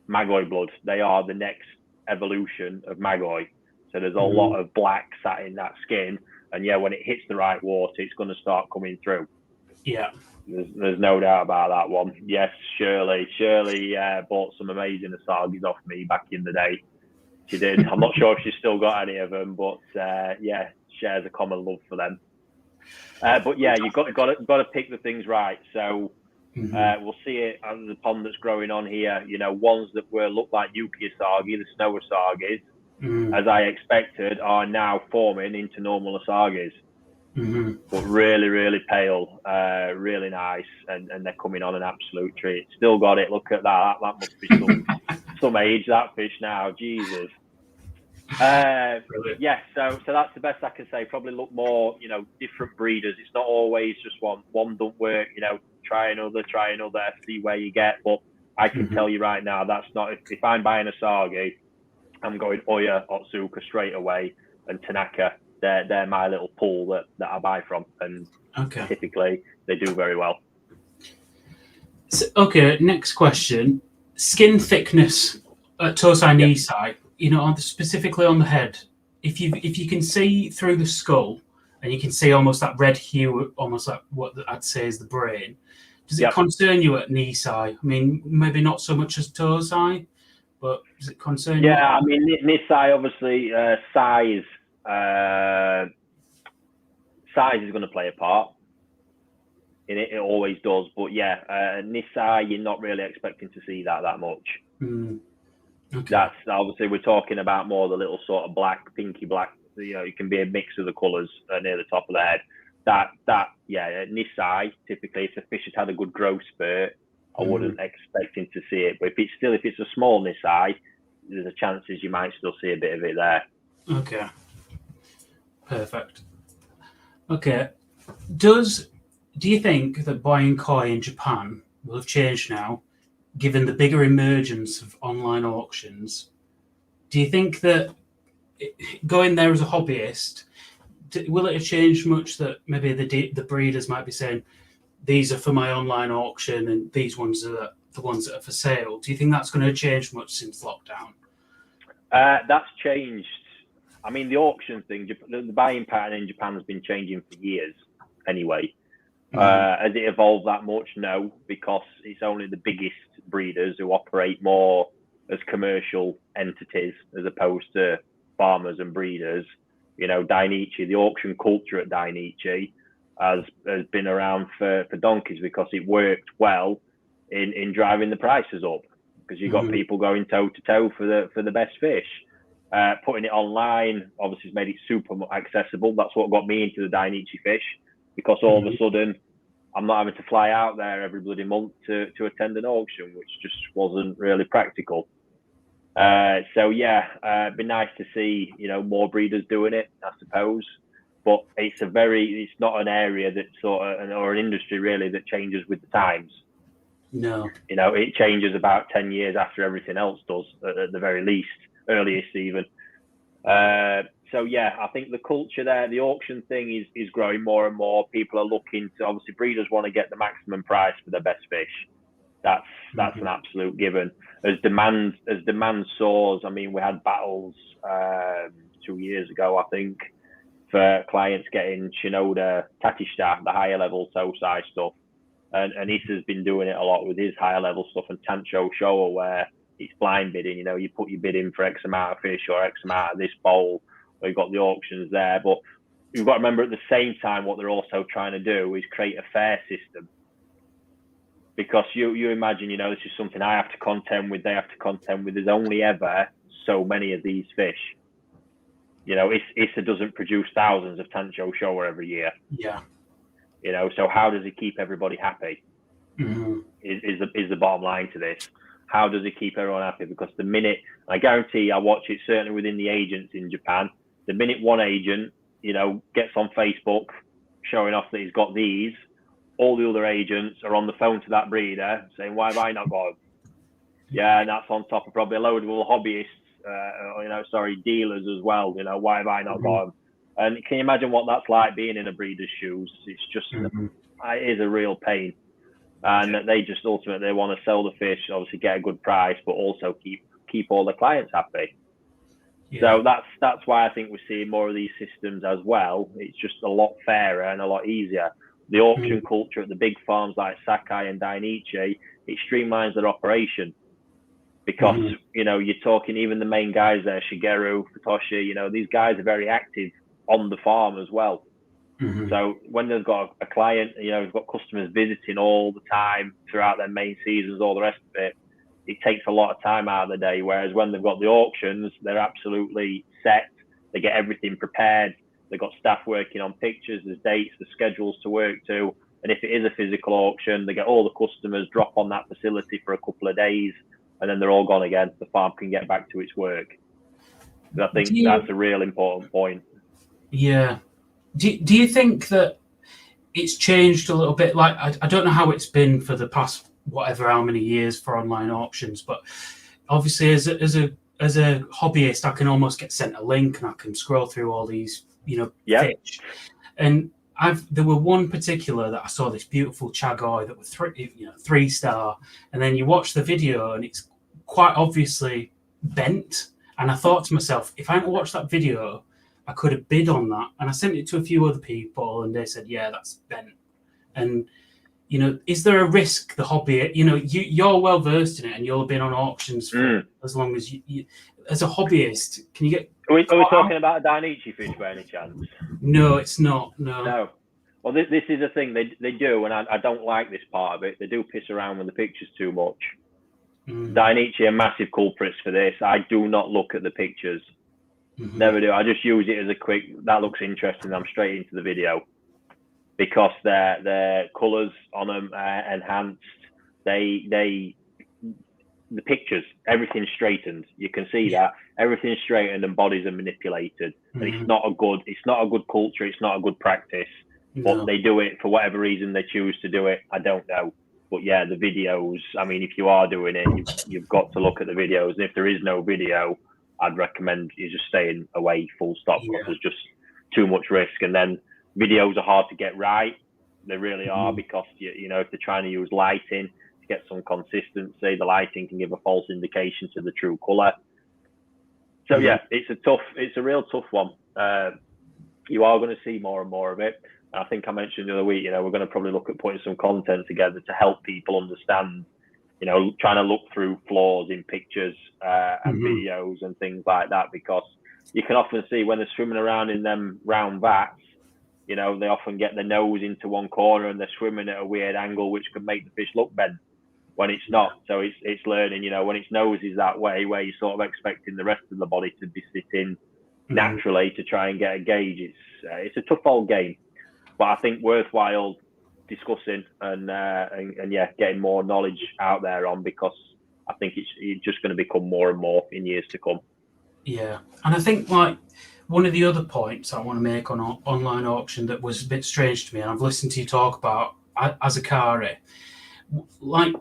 Magoi blood. They are the next evolution of Magoi. So there's a lot of black sat in that skin. And when it hits the right water, it's going to start coming through. Yeah. There's no doubt about that one. Yes, Shirley bought some amazing asagis off me back in the day. She did. I'm not sure if she's still got any of them, but shares a common love for them. But you've got to pick the things right. So we'll see it as the pond that's growing on here. Ones that look like Yuki asagi, the snow asagis, as I expected, are now forming into normal asagis. But really, really pale, really nice, and they're coming on an absolute treat. Still got it. Look at that. That must be some age, that fish now. Jesus. So that's the best I can say. Probably look more, different breeders. It's not always just one. One don't work. Try another, see where you get. But I can tell you right now, that's not. If I'm buying asagi, I'm going Oya, Otsuka straight away, and Tanaka. They're my little pool that I buy from, and typically they do very well. So, next question: skin thickness at Tosai Nisai. Specifically on the head. If you can see through the skull and you can see almost that red hue, almost like what I'd say is the brain. Does it concern you at Nisai? Maybe not so much as Tosai, but does it concern you? Yeah, Nisai obviously size. Size is going to play a part in it. It always does. But Nisai, you're not really expecting to see that much. That's obviously, we're talking about more the little sort of black, pinky black. It can be a mix of the colours near the top of the head. Nisai, typically, if the fish has had a good growth spurt, I wouldn't expect him to see it. But if it's a small Nisai, there's a chances you might still see a bit of it there. Okay. Perfect. Okay. Do you think that buying koi in Japan will have changed now, given the bigger emergence of online auctions? Do you think that going there as a hobbyist, will it have changed much that maybe the breeders might be saying, these are for my online auction and these ones are the ones that are for sale? Do you think that's going to change much since lockdown? That's changed. I mean, the auction thing, the buying pattern in Japan has been changing for years anyway. Has it evolved that much? No, because it's only the biggest breeders who operate more as commercial entities as opposed to farmers and breeders. You know, Dainichi, the auction culture at Dainichi has been around for donkeys because it worked well in driving the prices up, because you got people going toe to toe for the best fish. Putting it online obviously has made it super accessible. That's what got me into the Dainichi fish, because all of a sudden I'm not having to fly out there every bloody month to attend an auction, which just wasn't really practical. It'd be nice to see, you know, more breeders doing it, I suppose. But it's not an area that or an industry really that changes with the times. No. You know, it changes about 10 years after everything else does, at the very least, earliest even. I think the culture there, the auction thing is growing more and more. People are looking to, obviously breeders want to get the maximum price for their best fish. That's an absolute given. As demand soars, I mean, we had battles 2 years ago, I think, for clients getting Shinoda Takishita, the higher level Tosai stuff. And Issa's been doing it a lot with his higher level stuff, and Tancho Showa, where it's blind bidding. You know, you put your bid in for X amount of fish or X amount of this bowl, or you've got the auctions there. But you've got to remember at the same time, what they're also trying to do is create a fair system. Because you imagine, you know, this is something I have to contend with, they have to contend with. There's only ever so many of these fish. You know, Issa doesn't produce thousands of Tancho Showa every year. Yeah. You know, so how does he keep everybody happy? Is the bottom line to this. How does he keep everyone happy? Because the minute, I guarantee, I watch it certainly within the agents in Japan, the minute one agent, you know, gets on Facebook showing off that he's got these, all the other agents are on the phone to that breeder saying, why have I not got them? Yeah, and that's on top of probably a load of other hobbyists, dealers as well. You know, why have I not got them? And can you imagine what that's like being in a breeder's shoes? It's just, it is a real pain. And they just ultimately want to sell the fish, obviously get a good price, but also keep all the clients happy. Yeah. So that's why I think we're seeing more of these systems as well. It's just a lot fairer and a lot easier. The auction culture at the big farms like Sakai and Dainichi, it streamlines their operation. Because, you know, you're talking even the main guys there, Shigeru, Futoshi, you know, these guys are very active on the farm as well. So when they've got a client, you know, they've got customers visiting all the time throughout their main seasons, all the rest of it, it takes a lot of time out of the day. Whereas when they've got the auctions, they're absolutely set. They get everything prepared. They've got staff working on pictures, there's dates, there's schedules to work to. And if it is a physical auction, they get all the customers, drop on that facility for a couple of days, and then they're all gone again. The farm can get back to its work. And I think that's a real important point. Yeah. Do you think that it's changed a little bit? Like, I don't know how it's been for the past whatever how many years for online auctions, but obviously as a hobbyist, I can almost get sent a link and I can scroll through all these, you know, fish. And there were one particular that I saw, this beautiful Chagoi that was 3-star, and then you watch the video and it's quite obviously bent. And I thought to myself, if I hadn't watched that video, I could have bid on that. And I sent it to a few other people and they said, yeah, that's bent. And, you know, is there a risk the hobby, you know, you're well versed in it and you've been on auctions for as long as you as a hobbyist, can you get... Are we talking about a Dainichi fish by any chance? No, it's not. No. Well, this is a thing they do, and I don't like this part of it. They do piss around with the pictures too much. Dainichi are massive culprits for this. I do not look at the pictures. Never do. I just use it as a quick, that looks interesting, I'm straight into the video. because their colours on them are enhanced. The pictures, everything's straightened. You can see that everything's straightened and bodies are manipulated. And it's not a good culture. It's not a good practice. But they do it for whatever reason they choose to do it. I don't know. But yeah, the videos. I mean, if you are doing it, you've got to look at the videos. And if there is no video, I'd recommend you just staying away full stop, because there's just too much risk. And then videos are hard to get right. They really are, because you know, if they're trying to use lighting to get some consistency, the lighting can give a false indication to the true color. So yeah, it's a real tough one. You are going to see more and more of it. I think I mentioned the other week, you know, we're going to probably look at putting some content together to help people understand, you know, trying to look through flaws in pictures and videos and things like that, because you can often see when they're swimming around in them round vats, you know, they often get their nose into one corner and they're swimming at a weird angle, which can make the fish look bent when it's not. So it's learning, you know, when its nose is that way, where you're sort of expecting the rest of the body to be sitting naturally to try and get a gauge. It's a tough old game. But I think worthwhile discussing and getting more knowledge out there on, because I think it's just going to become more and more in years to come. Yeah, and I think like one of the other points I want to make on online auction that was a bit strange to me, and I've listened to you talk about Azakari, like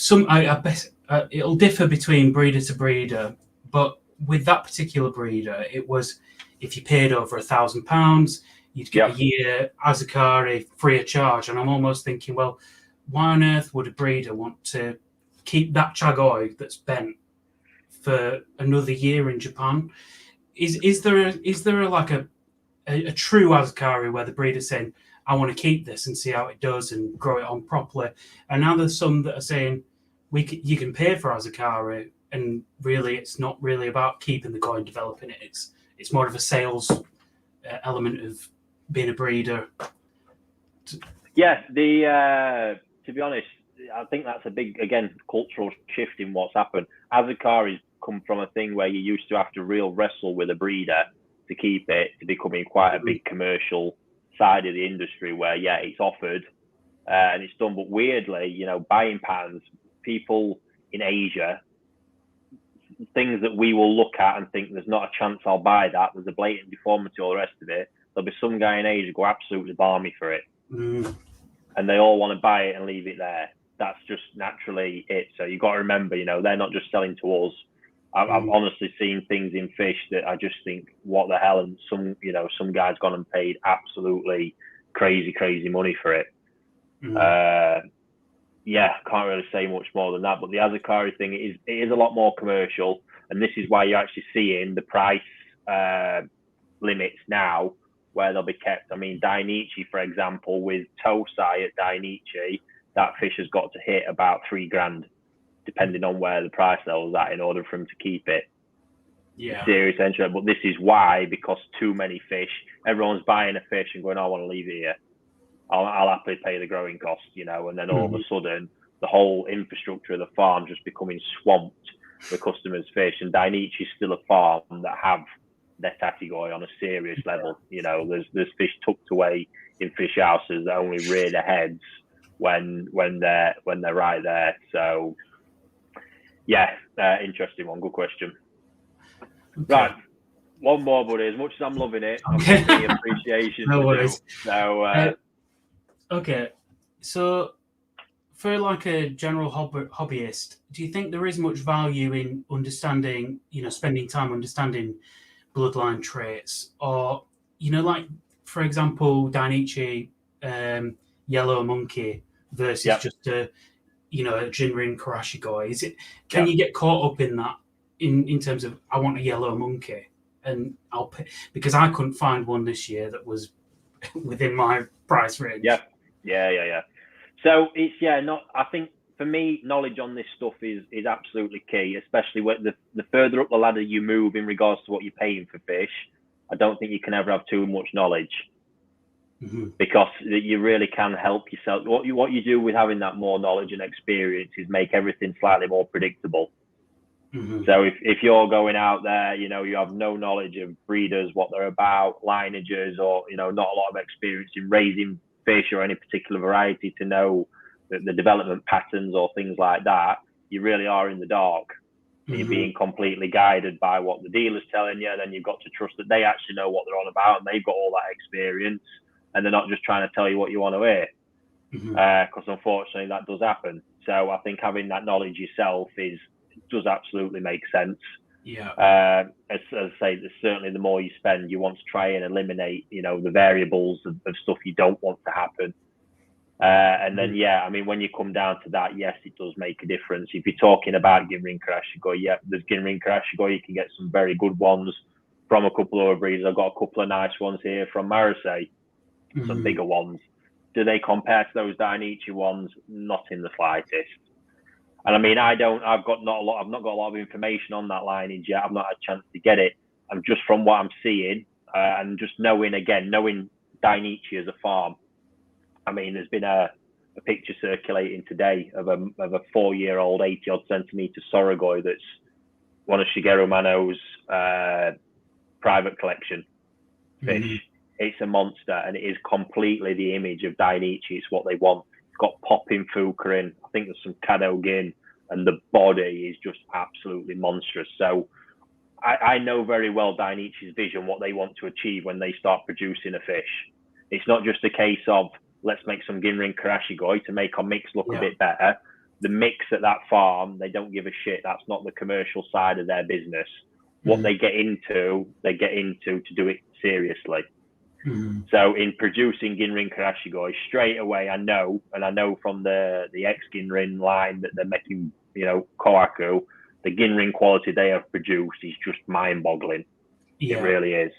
I bet it'll differ between breeder to breeder, but with that particular breeder, it was if you paid over £1,000. You'd get a year Azakari free of charge. And I'm almost thinking, well, why on earth would a breeder want to keep that Chagoi that's bent for another year in Japan? Is there like a true Azakari where the breeder's saying, I want to keep this and see how it does and grow it on properly? And now there's some that are saying you can pay for Azakari, and really it's not really about keeping the koi and developing it. It's more of a sales element of being a breeder. Yeah, to be honest, I think that's a big, again, cultural shift in what's happened. Azakari's come from a thing where you used to have to real wrestle with a breeder to keep it, to becoming quite a big commercial side of the industry where, it's offered and it's done. But weirdly, you know, buying patterns, people in Asia, things that we will look at and think there's not a chance I'll buy that, there's a blatant deformity, all the rest of it. There'll be some guy in Asia go absolutely balmy for it. And they all want to buy it and leave it there. That's just naturally it. So you've got to remember, you know, they're not just selling to us. I've honestly seen things in fish that I just think, what the hell? And some guy's gone and paid absolutely crazy money for it. Can't really say much more than that. But the Azakari thing it is a lot more commercial, and this is why you're actually seeing the price limits now, where they'll be kept. I mean, Dainichi, for example, with Tosai at Dainichi, that fish has got to hit about $3,000, depending on where the price level's at, in order for him to keep it. Serious interest. But this is why, because too many fish, everyone's buying a fish and going, I want to leave it here. I'll happily pay the growing cost, you know, and then all of a sudden the whole infrastructure of the farm just becoming swamped with customers' fish. And Dainichi's still a farm that have their tatigoi on a serious level. You know, there's fish tucked away in fish houses that only rear their heads when they're right there. So interesting one. Good question. Okay. Right, one more, buddy. As much as I'm loving it, I'm getting appreciation. No worries. So okay, so for like a general hobbyist, do you think there is much value in understanding, you know, spending time understanding bloodline traits, or, you know, like for example, Dainichi yellow monkey versus just a Jinrin Karashigoi? Can you get caught up in that in terms of, I want a yellow monkey and I'll pay, because I couldn't find one this year that was within my price range. Yeah. So it's I think for me, knowledge on this stuff is absolutely key, especially when the further up the ladder you move in regards to what you're paying for fish. I don't think you can ever have too much knowledge, because you really can help yourself. What you do with having that more knowledge and experience is make everything slightly more predictable. So if you're going out there, you know, you have no knowledge of breeders, what they're about, lineages, or, you know, not a lot of experience in raising fish or any particular variety to know the development patterns or things like that, you really are in the dark. You're being completely guided by what the dealer's telling you, and then you've got to trust that they actually know what they're on about and they've got all that experience, and they're not just trying to tell you what you want to hear. Because unfortunately that does happen. So I think having that knowledge yourself does absolutely make sense. Yeah. As I say, certainly the more you spend, you want to try and eliminate, the variables of stuff you don't want to happen. And then, I mean, when you come down to that, yes, it does make a difference. If you're talking about Ginrin Karashigoi, there's Ginrin Karashigoi. You can get some very good ones from a couple of other breeds. I've got a couple of nice ones here from Marseille, some bigger ones. Do they compare to those Dainichi ones? Not in the slightest. And I mean, I've not got a lot of information on that lineage yet. I've not had a chance to get it. And just from what I'm seeing, and just knowing Dainichi as a farm, I mean, there's been a picture circulating today of a 4-year-old 80-odd centimetre Sorogoi that's one of Shigeru Mano's private collection fish. It's a monster, and it is completely the image of Dainichi. It's what they want. It's got popping fuka in. I think there's some Kadogin, and the body is just absolutely monstrous. So I know very well Dainichi's vision, what they want to achieve when they start producing a fish. It's not just a case of, let's make some Ginrin Karashigoi to make our mix look a bit better. The mix at that farm, they don't give a shit. That's not the commercial side of their business. What they get into to do it seriously. So in producing Ginrin Karashigoi, straight away I know from the ex-Ginrin line that they're making, Kohaku, the Ginrin quality they have produced is just mind-boggling. It really is.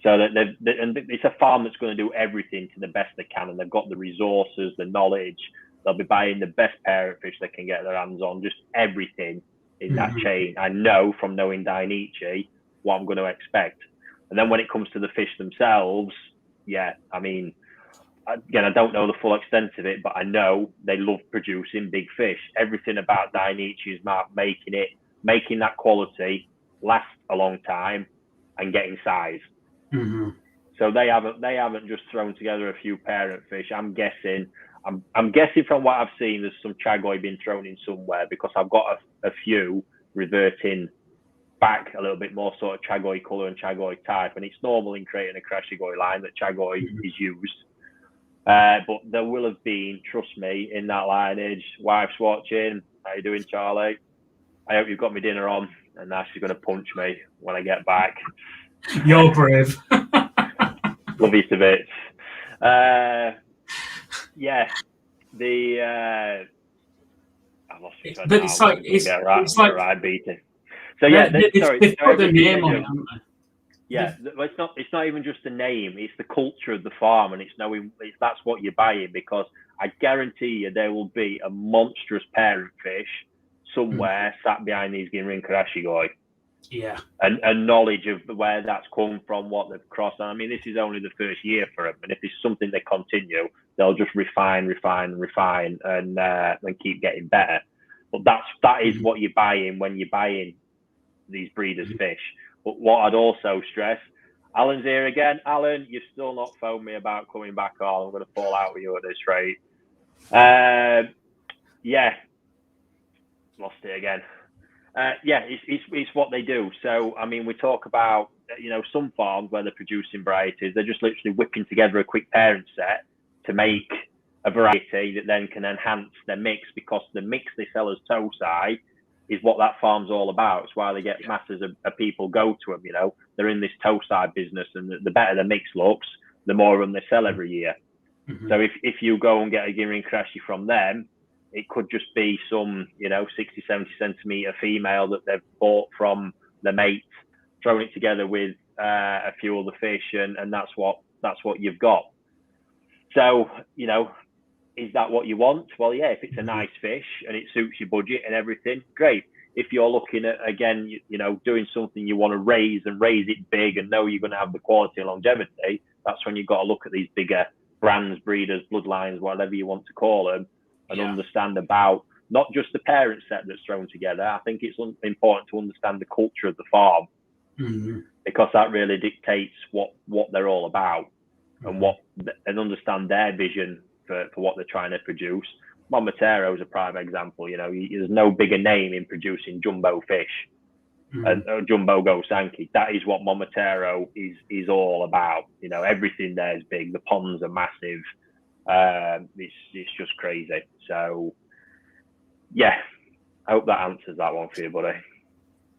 So that and it's a farm that's going to do everything to the best they can, and they've got the resources, the knowledge. They'll be buying the best parent fish they can get their hands on, just everything in that chain. I know from knowing Dainichi what I'm going to expect. And then when it comes to the fish themselves, I mean, again, I don't know the full extent of it, but I know they love producing big fish. Everything about Dainichi is making that quality last a long time and getting size. So they haven't just thrown together a few parent fish. I'm guessing from what I've seen, there's some Chagoi been thrown in somewhere, because I've got a few reverting back a little bit more sort of Chagoi colour and Chagoi type, and it's normal in creating a Karashigoi line that Chagoi is used. But there will have been, trust me, in that lineage. Wife's watching. How you doing, Charlie? I hope you've got me dinner on, and now she's going to punch me when I get back. You're brave. Love you to bits. I lost it. But it's like right beating. So they've put the name on it, haven't they? Yeah, it's not even just the name; it's the culture of the farm, and it's knowing that's what you're buying. Because I guarantee you, there will be a monstrous parent fish somewhere sat behind these Ginrin Karashigoi. Yeah, and knowledge of where that's come from, what they've crossed. And I mean, this is only the first year for them, and if it's something they continue, they'll just refine, and keep getting better. But that is what you're buying when you're buying these breeders' fish. But what I'd also stress, Alan's here again. Alan, you've still not phoned me about coming back on. I'm going to fall out with you at this rate. Lost it again. It's what they do. So, I mean, we talk about, some farms where they're producing varieties, they're just literally whipping together a quick parent set to make a variety that then can enhance their mix, because the mix they sell as Tosai is what that farm's all about. It's why they get masses of people go to them, They're in this Tosai business, and the better the mix looks, the more of them they sell every year. So if you go and get a Ginrin Karashi from them, it could just be some, 60, 70 centimetre female that they've bought from the mate, thrown it together with a few other fish, and that's what you've got. So, is that what you want? Well, yeah, if it's a nice fish and it suits your budget and everything, great. If you're looking at, again, doing something you want to raise it big and know you're going to have the quality and longevity, that's when you've got to look at these bigger brands, breeders, bloodlines, whatever you want to call them, and understand about not just the parent set that's thrown together. I think it's important to understand the culture of the farm, because that really dictates what they're all about. and understand their vision for what they're trying to produce. Momotaro is a prime example. There's no bigger name in producing jumbo fish and jumbo Gosanki. That is what Momotaro is all about. Everything there is big. The ponds are massive. It's just crazy. So, yeah, I hope that answers that one for you, buddy.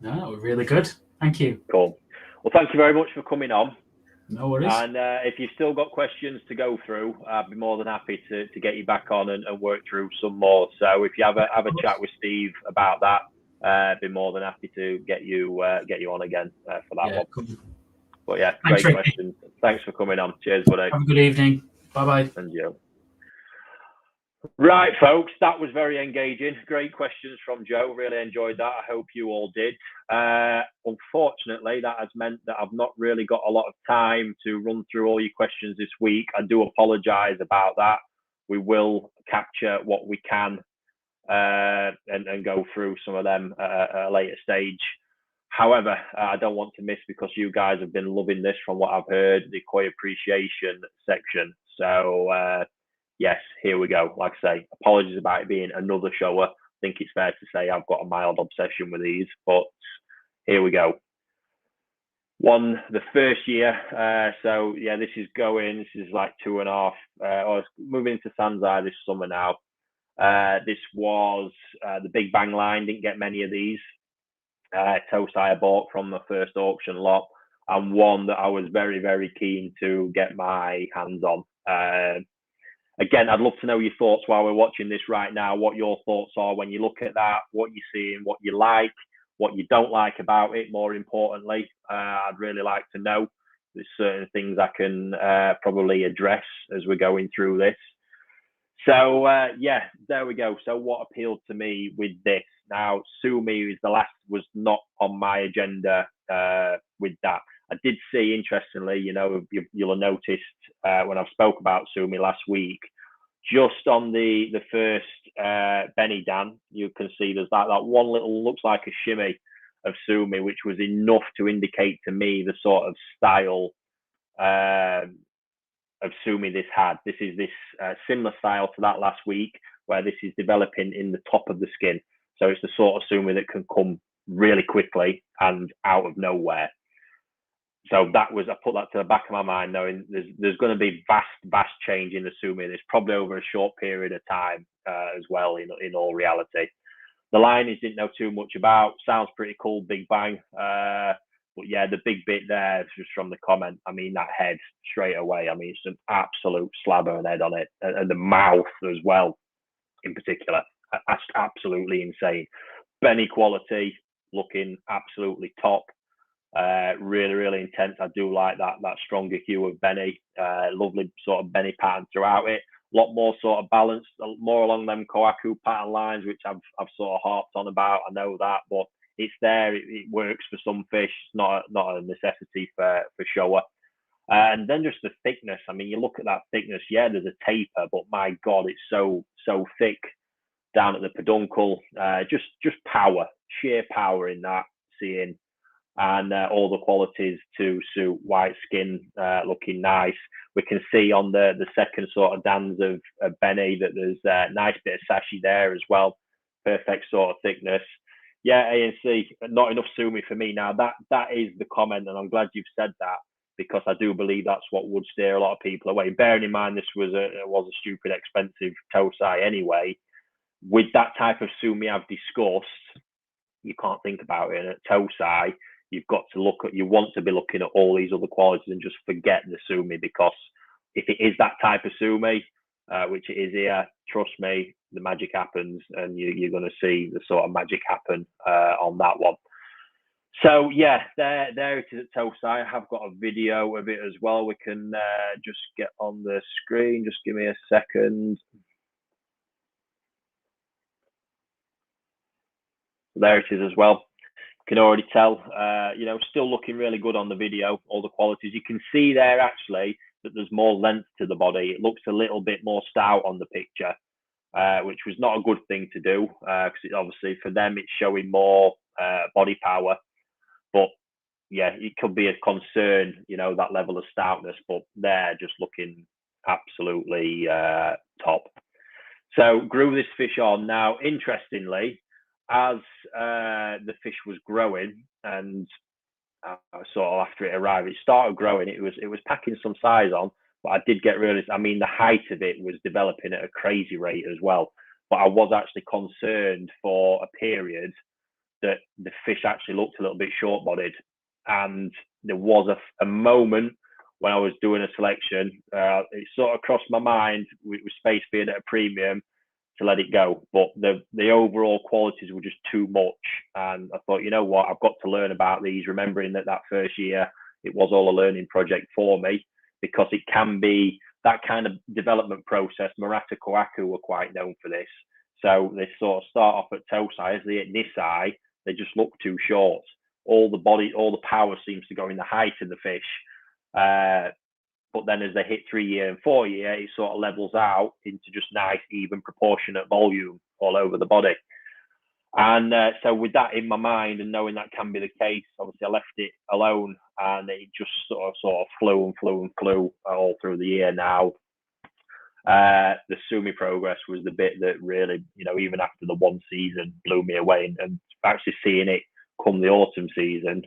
No, really good. Thank you. Cool. Well, thank you very much for coming on. No worries. And if you've still got questions to go through, I'd be more than happy to get you back on and work through some more. So if you have a chat with Steve about that, I'd be more than happy to get you on again for that one. Cool. But yeah, Thanks, great Ricky. questions. Thanks for coming on. Cheers, buddy. Have a good evening. Bye-bye. And you. Right, folks, that was very engaging. Great questions from Joe. Really enjoyed that. I hope you all did. Unfortunately, that has meant that I've not really got a lot of time to run through all your questions this week. I do apologise about that. We will capture what we can and go through some of them at a later stage. However, I don't want to miss, because you guys have been loving this from what I've heard, the koi appreciation section. So, yes, here we go. Like I say, apologies about it being another shower. I think it's fair to say I've got a mild obsession with these, but here we go. The first year. So yeah, this is like 2.5, or it's moving into Sanzai this summer now. This was the Big Bang line. Didn't get many of these. Tosai I bought from the first auction lot, and one that I was very, very keen to get my hands on. Again, I'd love to know your thoughts while we're watching this right now, what your thoughts are when you look at that, what you're seeing, what you like, what you don't like about it, more importantly. I'd really like to know. There's certain things I can probably address as we're going through this. So, yeah, there we go. So what appealed to me with this? Now, Sumi was not on my agenda with that. I did see, interestingly, you'll have noticed when I've spoke about Sumi last week, just on the first Benny Dan, you can see there's that one little, looks like a shimmy of Sumi, which was enough to indicate to me the sort of style of Sumi this had. This is similar style to that last week, where this is developing in the top of the skin. So it's the sort of Sumi that can come really quickly and out of nowhere. So I put that to the back of my mind, knowing there's going to be vast change in the Sumi. There's probably over a short period of time as well, in all reality. The lineage didn't know too much about. Sounds pretty cool, Big Bang. But yeah, the big bit there, just from the comment, I mean, that head straight away. I mean, it's an absolute slab of an head on it. And the mouth as well, in particular. That's absolutely insane. Benny quality, looking absolutely top. Really, really intense. I do like that stronger hue of Benny. Lovely sort of Benny pattern throughout it. A lot more sort of balanced, more along them Kohaku pattern lines, which I've sort of harped on about. I know that, but it's there. It works for some fish. It's not a necessity for shower. And then just the thickness. I mean, you look at that thickness. Yeah, there's a taper, but my God, it's so thick down at the peduncle. Just power, sheer power in that. Seeing. And all the qualities to suit white skin, looking nice. We can see on the second sort of Dans of Benny that there's a nice bit of sashi there as well. Perfect sort of thickness. Yeah, ANC, not enough Sumi for me. Now that is the comment, and I'm glad you've said that, because I do believe that's what would steer a lot of people away. Bearing in mind this was a stupid expensive Tosai anyway. With that type of Sumi I've discussed, you can't think about it. And at Tosai, you've got to you want to be looking at all these other qualities and just forget the Sumi, because if it is that type of Sumi, which it is here, trust me, the magic happens, and you're going to see the sort of magic happen on that one. So yeah, there it is at Tosai. I have got a video of it as well. We can just get on the screen. Just give me a second. There it is as well. Can already tell, still looking really good on the video, all the qualities. You can see there actually that there's more length to the body. It looks a little bit more stout on the picture, which was not a good thing to do, because obviously for them it's showing more body power. But yeah, it could be a concern, you know, that level of stoutness, but they're just looking absolutely top. So grew this fish on. Now, interestingly, as the fish was growing and sort of after it arrived, it started growing. It was packing some size on, but I did get realised. I mean, the height of it was developing at a crazy rate as well. But I was actually concerned for a period that the fish actually looked a little bit short-bodied, and there was a moment when I was doing a selection. It sort of crossed my mind with space being at a premium to let it go, but the overall qualities were just too much, and I thought, you know what, I've got to learn about these, remembering that first year it was all a learning project for me, because it can be that kind of development process. Murata Kohaku were quite known for this. So they sort of start off at toe size, they hit this eye, they just look too short. All the power seems to go in the height of the fish. But then as they hit 3 year and 4 year, it sort of levels out into just nice, even, proportionate volume all over the body. And so with that in my mind and knowing that can be the case, obviously I left it alone, and it just sort of flew all through the year now. The Sumi progress was the bit that really, you know, even after the one season, blew me away, and actually seeing it come the autumn season,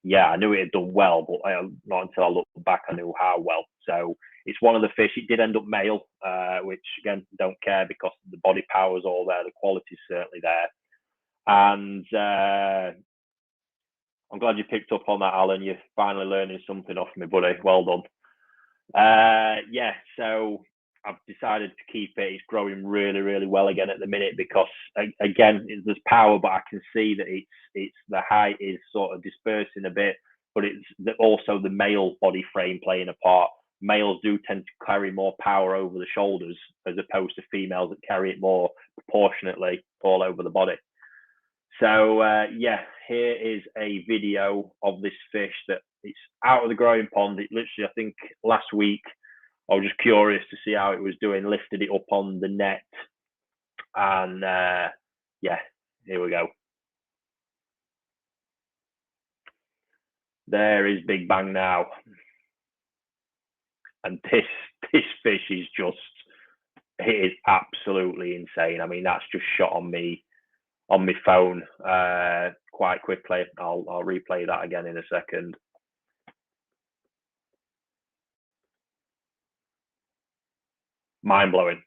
yeah, I knew it had done well, but not until I looked back I knew how well. So it's one of the fish. It did end up male, which again, don't care, because the body power's all there, the quality's certainly there. And I'm glad you picked up on that, Alan. You're finally learning something off me, buddy. Well done. Yeah, so I've decided to keep it. It's growing really, really well again at the minute, because again, there's power, but I can see that it's the height is sort of dispersing a bit, but it's also the male body frame playing a part. Males do tend to carry more power over the shoulders, as opposed to females that carry it more proportionately all over the body. So yeah, here is a video of this fish that it's out of the growing pond. It literally, I think last week, I was just curious to see how it was doing, lifted it up on the net, and yeah, here we go. There is Big Bang now, and this fish is just, it is absolutely insane. I mean, that's just shot on me on my phone quite quickly. I'll replay that again in a second. Mind blowing,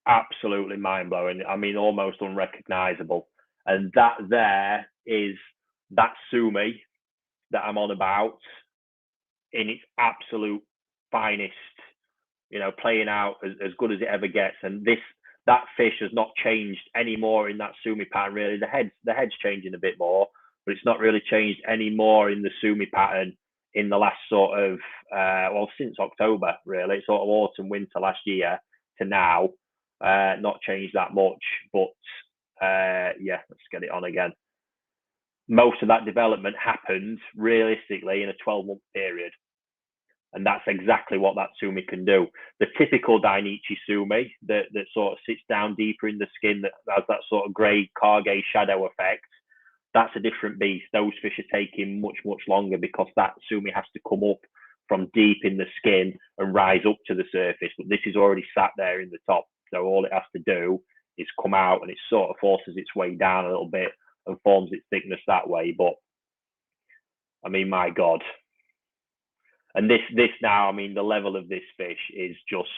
absolutely mind blowing. I mean, almost unrecognizable. And that there is that Sumi that I'm on about in its absolute finest, you know, playing out as good as it ever gets. And that fish has not changed any more in that Sumi pattern, really. The head's changing a bit more, but it's not really changed any more in the Sumi pattern in the last sort of well, since October, really, sort of autumn winter last year to now. Not changed that much, but yeah, let's get it on again. Most of that development happened realistically in a 12-month period, and that's exactly what that Sumi can do. The typical Dainichi Sumi that sort of sits down deeper in the skin, that has that sort of grey Kage shadow effect, that's a different beast. Those fish are taking much, much longer, because that Sumi has to come up from deep in the skin and rise up to the surface. But this is already sat there in the top, so all it has to do is come out, and it sort of forces its way down a little bit and forms its thickness that way. But I mean, my God. And this now, I mean, the level of this fish is just,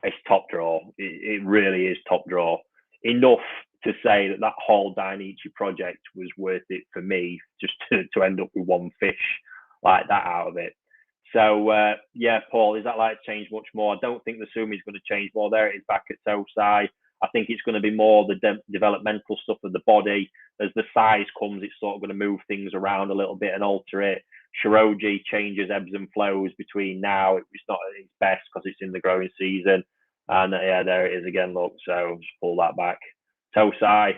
it's top draw. It really is top draw. Enough to say that whole Dainichi project was worth it for me, just to end up with one fish like that out of it. So yeah, Paul, is that like change much more? I don't think the Sumi is going to change more. There it is back at Tosai. I think it's going to be more the developmental stuff of the body. As the size comes, it's sort of going to move things around a little bit and alter it. Shiroji changes, ebbs and flows between now. It's not at its best because it's in the growing season. And yeah, there it is again, look. So just pull that back. Tosai.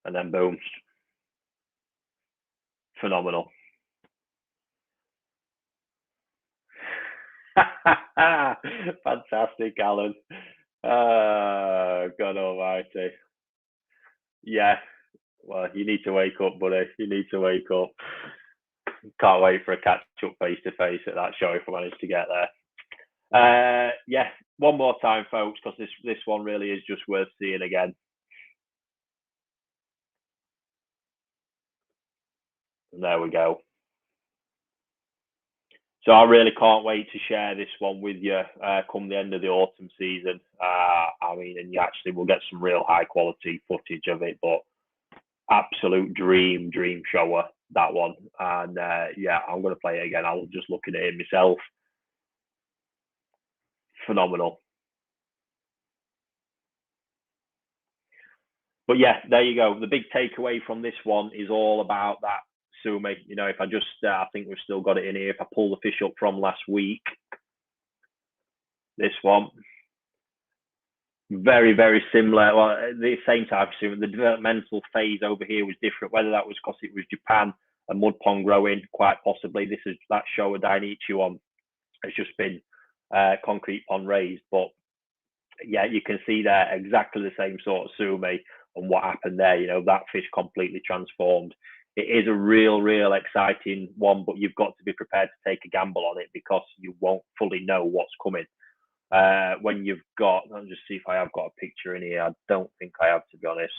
And then boom. Phenomenal. Fantastic, Alan. God almighty. Yeah. Well, you need to wake up, buddy. You need to wake up. Can't wait for a catch up face to face at that show if I manage to get there. Yeah, one more time, folks, because this one really is just worth seeing again. And there we go. So I really can't wait to share this one with you come the end of the autumn season. I mean, and you actually will get some real high quality footage of it, but absolute dream shower, that one. And yeah, I'm going to play it again. I was just looking at it myself. Phenomenal. But yeah, there you go. The big takeaway from this one is all about that sumi. You know, if I just, I think we've still got it in here. If I pull the fish up from last week, this one, very similar. Well, the same type of sumi. The developmental phase over here was different. Whether that was because it was Japan and mud pond growing, quite possibly. This is that Showa Dainichi one has just been concrete pond raised. But yeah, you can see there exactly the same sort of sumi and what happened there. You know, that fish completely transformed. It is a real exciting one, but you've got to be prepared to take a gamble on it because you won't fully know what's coming. When you've got, let me just see if I have got a picture in here. I don't think I have, to be honest.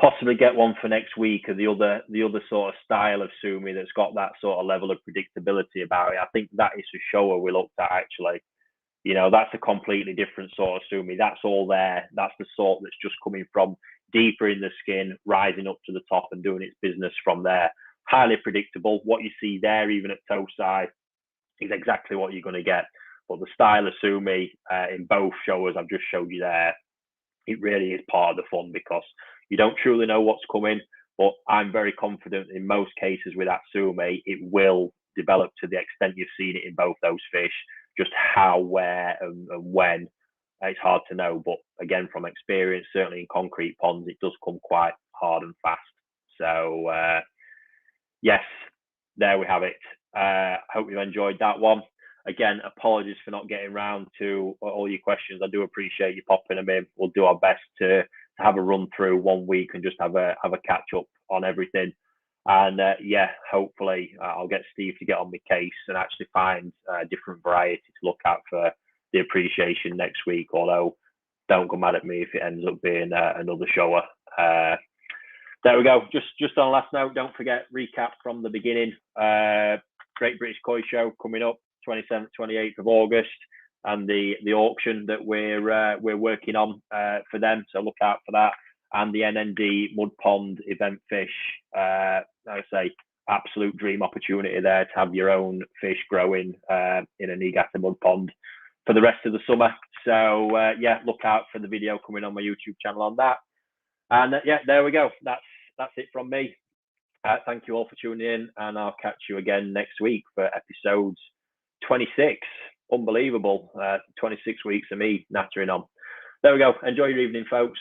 Possibly get one for next week of the other sort of style of sumi that's got that sort of level of predictability about it. I think that is a shower we looked at actually. You know, that's a completely different sort of sumi. That's all there. That's the sort that's just coming from deeper in the skin, rising up to the top and doing its business from there. Highly predictable. What you see there, even at Tosai, is exactly what you're going to get. But the style of sumi in both showers I've just showed you there, it really is part of the fun because you don't truly know what's coming. But I'm very confident in most cases with that sumi, it will develop to the extent you've seen it in both those fish. Just how, where, and when, it's hard to know. But again, from experience, certainly in concrete ponds, it does come quite hard and fast. So yes, there we have it. Hope you enjoyed that one. Again, apologies for not getting round to all your questions. I do appreciate you popping them in. We'll do our best to have a run through one week and just have a catch up on everything. And yeah, hopefully I'll get Steve to get on my case and actually find a different variety to look at for the appreciation next week. Although, don't go mad at me if it ends up being another shower. There we go. Just on a last note, don't forget, recap from the beginning. Great British Koi Show coming up 27th, 28th of August, and the auction that we're working on for them. So look out for that. And the NND Mud Pond event fish. I say, absolute dream opportunity there to have your own fish growing in a Niigata mud pond for the rest of the summer. So yeah, look out for the video coming on my YouTube channel on that. And yeah, there we go. That's it from me. Thank you all for tuning in, and I'll catch you again next week for episodes 26. Unbelievable. 26 weeks of me nattering on. There we go. Enjoy your evening, folks.